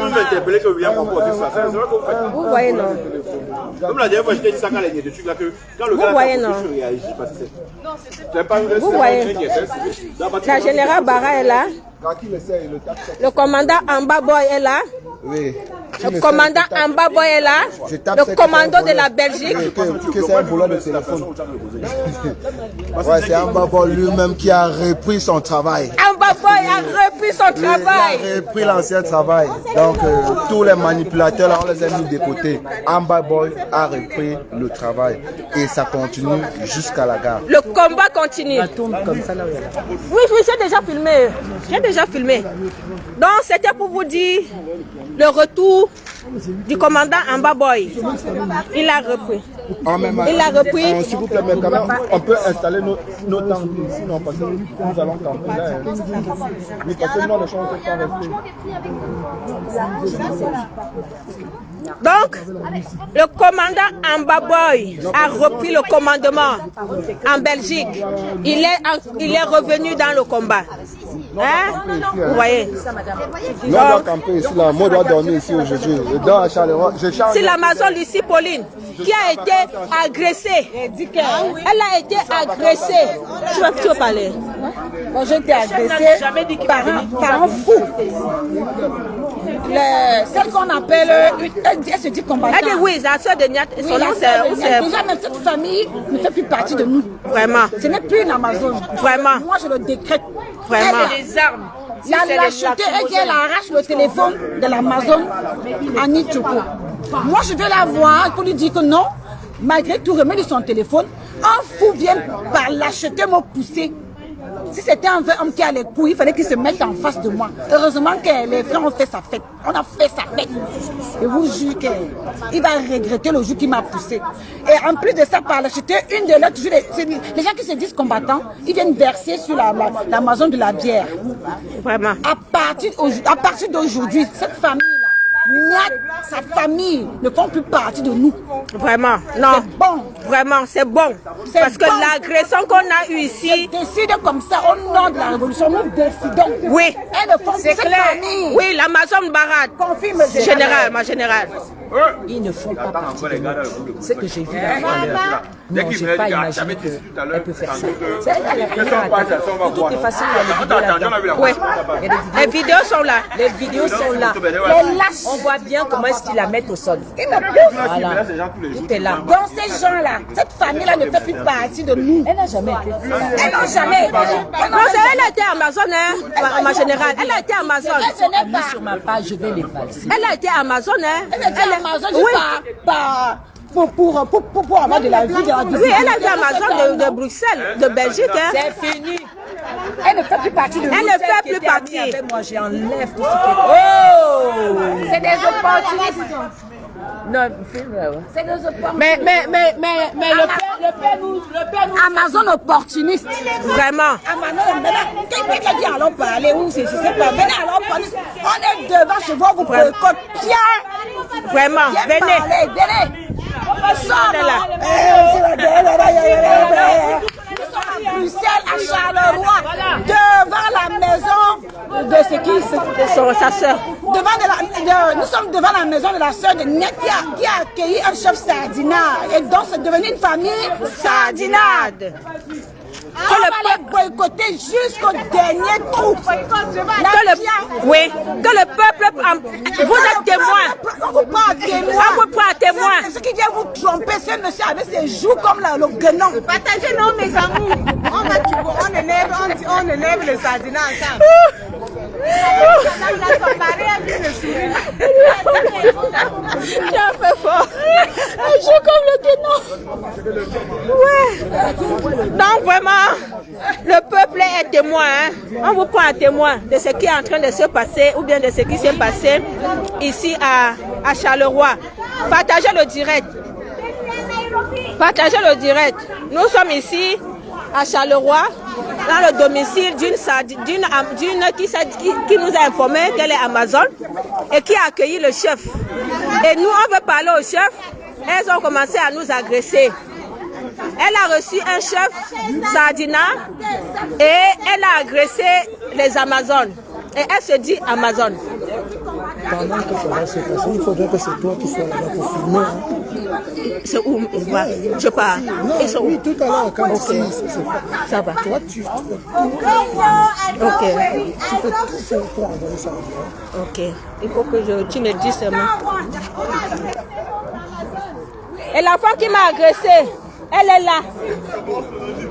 Vous voyez, non? Comme la dernière fois, je t'ai dit ça quand les dessus là que quand le gars réagit parce que c'est vous voyez, la générale Barra est là. Le commandant Amba Boy est là. Oui. Le commandant Amba Boy est là. Le commando de la Belgique. Que c'est un voleur de téléphone. Ouais, c'est Amba Boy lui-même qui a repris son travail. Amba Boy a repris son travail. Il a repris l'ancien travail. Donc, tous les manipulateurs, là, on les a mis de côté. Amba Boy a repris le travail. Et ça continue jusqu'à la gare. Le combat continue. Oui, j'ai déjà filmé. J'ai déjà filmé. Donc, c'était pour vous dire le retour du commandant Amba Boy. Il a repris. Il a repris. S'il vous plaît, mais quand même, on peut installer nos tentes ici, non, parce que nous allons camper là. Mais parce que nous, les gens ne peuvent pas rester. Donc, le commandant Amba Boy a repris le commandement en Belgique. Il est revenu dans le combat. Hein? Vous voyez? Nous, on doit camper ici, là. Moi, je dois dormir ici aujourd'hui. Je dors à Charleroi. C'est l'Amazon Lucie Pauline qui a été agressée. Elle a été agressée. Tu veux parler? Moi, j'ai été agressée par un fou. Celle qu'on appelle, elle se dit combattante. Elle dit oui, la soeur de Niat. Déjà, même cette famille ne fait plus partie de nous. Vraiment. Ce n'est plus une Amazon. Vraiment. Moi, je le décrète. Vraiment. Elle a les armes. La lâcheté et qu'elle arrache le téléphone de l'Amazon à Nichoko. Moi, je vais la voir pour lui dire que non, malgré tout, remet son téléphone. Un fou vient par lâcheté me pousser. Si c'était un vrai homme qui a les couilles, il fallait qu'il se mette en face de moi. Heureusement que les frères ont fait sa fête. On a fait sa fête. Je vous jure qu'il va regretter le jour qu'il m'a poussé. Et en plus de ça, par lâcheté, une de leurs, toujours les gens qui se disent combattants, ils viennent verser sur l'Amazon de la bière. Vraiment. À partir d'aujourd'hui, cette famille-là, sa famille ne font plus partie de nous. Vraiment, non. C'est bon. Vraiment, c'est bon. Parce que l'agression qu'on a eue ici. Décide comme ça au nom de la révolution. Nous décidons. Oui. Elles ne font c'est clair. Famille. Oui, l'Amazon Barad. Confirme. Général, ma générale. Ils ne font pas partie de nous. Ce que j'ai vu là, non, je n'ai pas imaginé qu'elle peut faire ça. C'est elle qui a pris la tête. De toutes les façons, il y a les vidéos là-dedans. Oui. Les vidéos sont là. Les vidéos sont là. Les lâches. On voit bien comment est-ce qu'ils la mettent au sol. Ils me poussent. Voilà. Tout est là. Donc ces gens-là, cette famille-là ne fait plus partie de nous. Elle n'a jamais été. Elle n'a jamais été. Non, elle a été Amazon, hein, ma générale. Elle a été Amazon. Elle est sur ma page, je vais les valser. Elle a été Amazon, hein. Elle a été Amazon, oui. Pour avoir de la vie, de la vie. Oui, elle a été Amazon de Bruxelles, de Belgique, hein. C'est fini. Elle ne fait plus partie de nous. Elle ne fait plus partie. Moi, j'enlève tout ce qui est... Oh! C'est des opportunistes. Non, filme. C'est que je pense. Mais le père nous. Amazon opportuniste. Vraiment. Amazon, quelqu'un dit allons parler où c'est, je sais pas. Venez allons parler. On est devant chez vous, vous boycottez. Pierre. Vraiment, venez. Venez. Nous sommes à Bruxelles, à Charleroi, devant la maison de ce qui sa soeur. Nous sommes devant la maison de la soeur de Net qui a accueilli un chef sardinat. Et donc c'est devenu une famille sardinade. On va les boycotter jusqu'au dernier trou. Que le peuple, vous êtes témoin. On vous prend témoin. Ce qui vient vous tromper, ce monsieur avec ses joues comme le guenon. Partagez nos mes amours. On élève le sardinat ensemble. J'ai fait fort. Un joue comme le guenon. Ouais. Donc vraiment, le peuple est témoin. Hein? On vous prend à témoin de ce qui est en train de se passer ou bien de ce qui s'est passé ici à Charleroi. Partagez le direct. Partagez le direct. Nous sommes ici à Charleroi, dans le domicile d'une qui nous a informé qu'elle est Amazon et qui a accueilli le chef. Et nous, on veut parler au chef. Elles ont commencé à nous agresser. Elle a reçu un chef sardinat et elle a agressé les Amazones. Et elle se dit Amazon. Pendant que ça va se passer, il faudrait que c'est toi qui sois là pour filmer. Hein. C'est où? Je pars. Ils sont oui, tout à l'heure, quand okay. Ça va. Toi, tu fais ok. Tu fais tout pour envoyer ça. Ok. Il faut que tu me dises seulement. Et la femme qui m'a agressée, elle est là.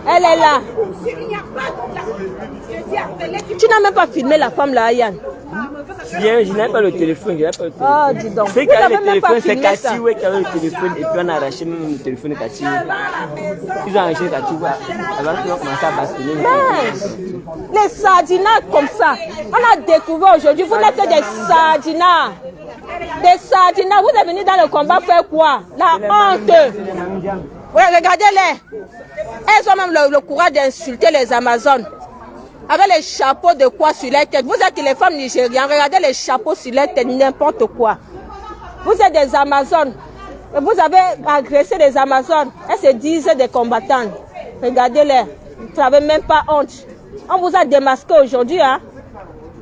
Elle est là. Tu n'as même pas filmé la femme là, Yann. Je n'avais pas le téléphone. Oh, dis donc. C'est qu'avec le téléphone, c'est Kassioué qui avait le téléphone et puis on a arraché même le téléphone de Kassioué. Ils ont arraché Kassioué avant qu'ils ont commencé à bastonner. Mais les sardinats comme ça, on a découvert aujourd'hui, vous n'êtes que des sardinats. Des sardinats, vous êtes venus dans le combat faire quoi? La honte. Oui, regardez-les. Elles ont même le courage d'insulter les Amazones. Avec les chapeaux de quoi sur les têtes. Vous êtes les femmes nigériennes, regardez les chapeaux sur les têtes, n'importe quoi. Vous êtes des Amazones. Et vous avez agressé les Amazones. Elles se disent des combattants. Regardez-les. Vous n'avez même pas honte. On vous a démasqué aujourd'hui. Hein?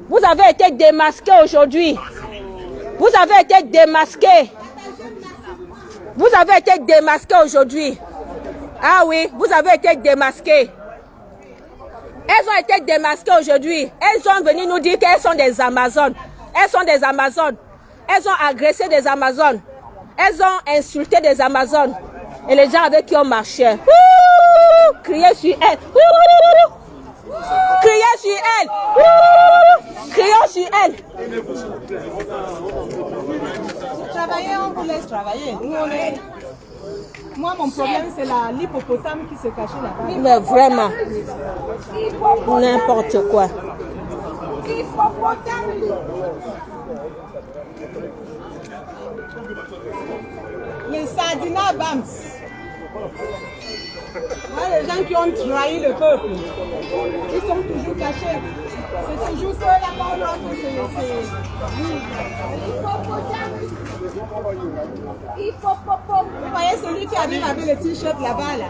Vous avez été démasqué aujourd'hui. Vous avez été démasqué. Vous avez été démasqué aujourd'hui. Ah oui, vous avez été démasqué. Elles ont été démasquées aujourd'hui. Elles sont venues nous dire qu'elles sont des Amazones. Elles sont des Amazones. Elles ont agressé des Amazones. Elles ont insulté des Amazones. Et les gens avec qui on marchait. Criez sur elles. Criez sur elles. Crions sur elles. Travailler, on vous laisse travailler. Nous, on est... Moi, mon problème, c'est l'hippopotame qui se cachait là-bas. Mais vraiment, n'importe quoi. Les sardinats Bams. Les gens qui ont trahi le peuple, ils sont toujours cachés. C'est toujours ceux-là qu'on voit que c'est... Vous voyez celui qui arrive avec le t-shirt là-bas, là,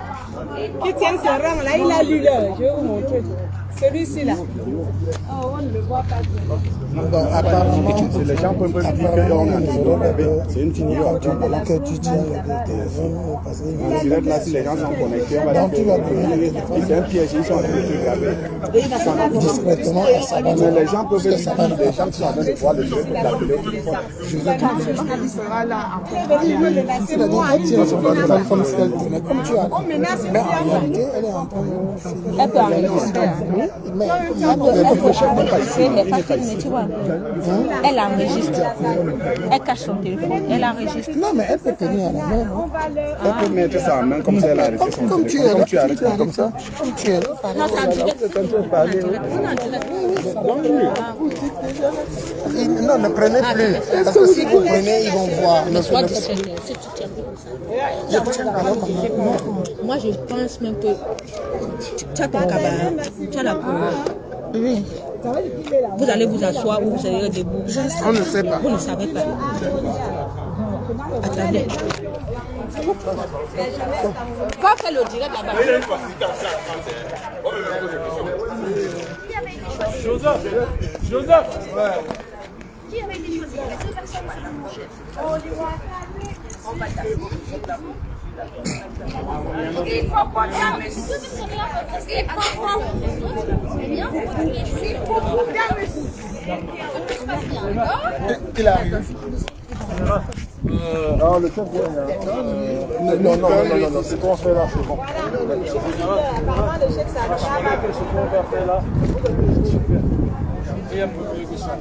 qui tient ses rangs, là, il a lu là, je vais vous montrer. Celui-ci là. Oh, on ne le voit pas. Donc, apparemment, les gens peuvent dire que c'est une fille. que tu tiens le téléphone, parce que là, si les gens sont connectés, on va dire que c'est un piège, ils sont en train de regarder. Discrètement, mais les gens peuvent dire, les gens qui sont en train de voir le jeu, l'appeler au téléphone. Je vais te dire. C'est-à-dire, elle tient son téléphone comme si elle tournait, comme tu as. Mais en réalité, elle est en train de filmer. Elle peut enregistrer. Elle enregistre. Elle cache son téléphone. Elle enregistre. Non, mais elle peut tenir à la main. Elle peut mettre ça en main comme ça, elle a arrêté son Comme tu es là, tu arrêtes comme ça. Comme tu es là. Non, c'est en direct. Non, ne prenez plus. Parce que si vous prenez, ils vont voir. Moi, je pense même que tu as ton cabane, tu as la couleur. Oui. Vous allez vous asseoir ou vous allez debout. On ne sait pas. Vous ne savez pas. Attendez. Quand fait le direct là-bas. Joseph. Qui avait été choisi? Il faut qu'on Il arrive. Non, le chef vient. Non, c'est qu'on fait là, c'est bon. Apparemment, le chef s'arrête. Ce qu'on va faire là. Et un peu plus que ça.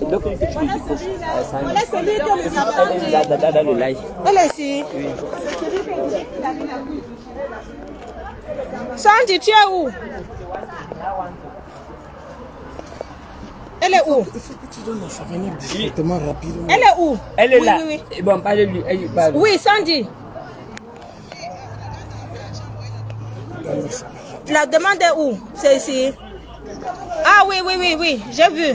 Donc, il fait Voilà celui que nous avons dit. dans le live. Elle est ici. Sandy, tu es où? Elle est où? Il faut que tu donnes un souvenir discrètement rapidement. Elle est où? Elle est là. Oui. Bon, parlez-lui. Oui, Sandy. La demande est où? C'est ici. Ah oui, j'ai vu.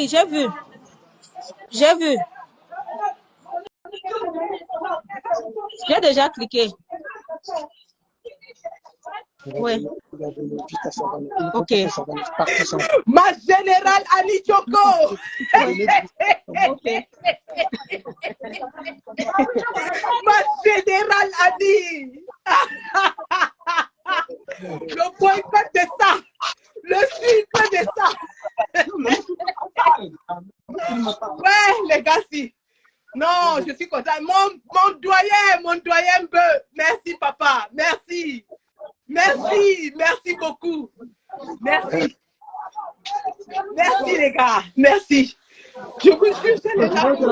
J'ai vu. J'ai déjà cliqué. Oui. Ok. Ma générale Annie Choco. Ok. Ma générale Annie. Le boycott de ça. Le sucre de ça. Ouais, les gars, si. Non, je suis content. Mon doyen Beu. Merci, papa. Merci. Merci beaucoup. Merci les gars. Merci. Je vous jure, c'est les gens qui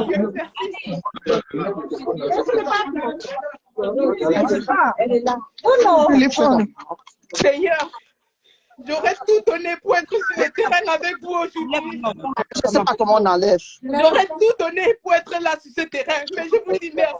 Elle est là. Oh non, téléphone. Seigneur, j'aurais tout donné pour être sur le terrain avec vous aujourd'hui. Je ne sais pas comment on enlève. J'aurais tout donné pour être là sur ce terrain, mais je vous dis merci.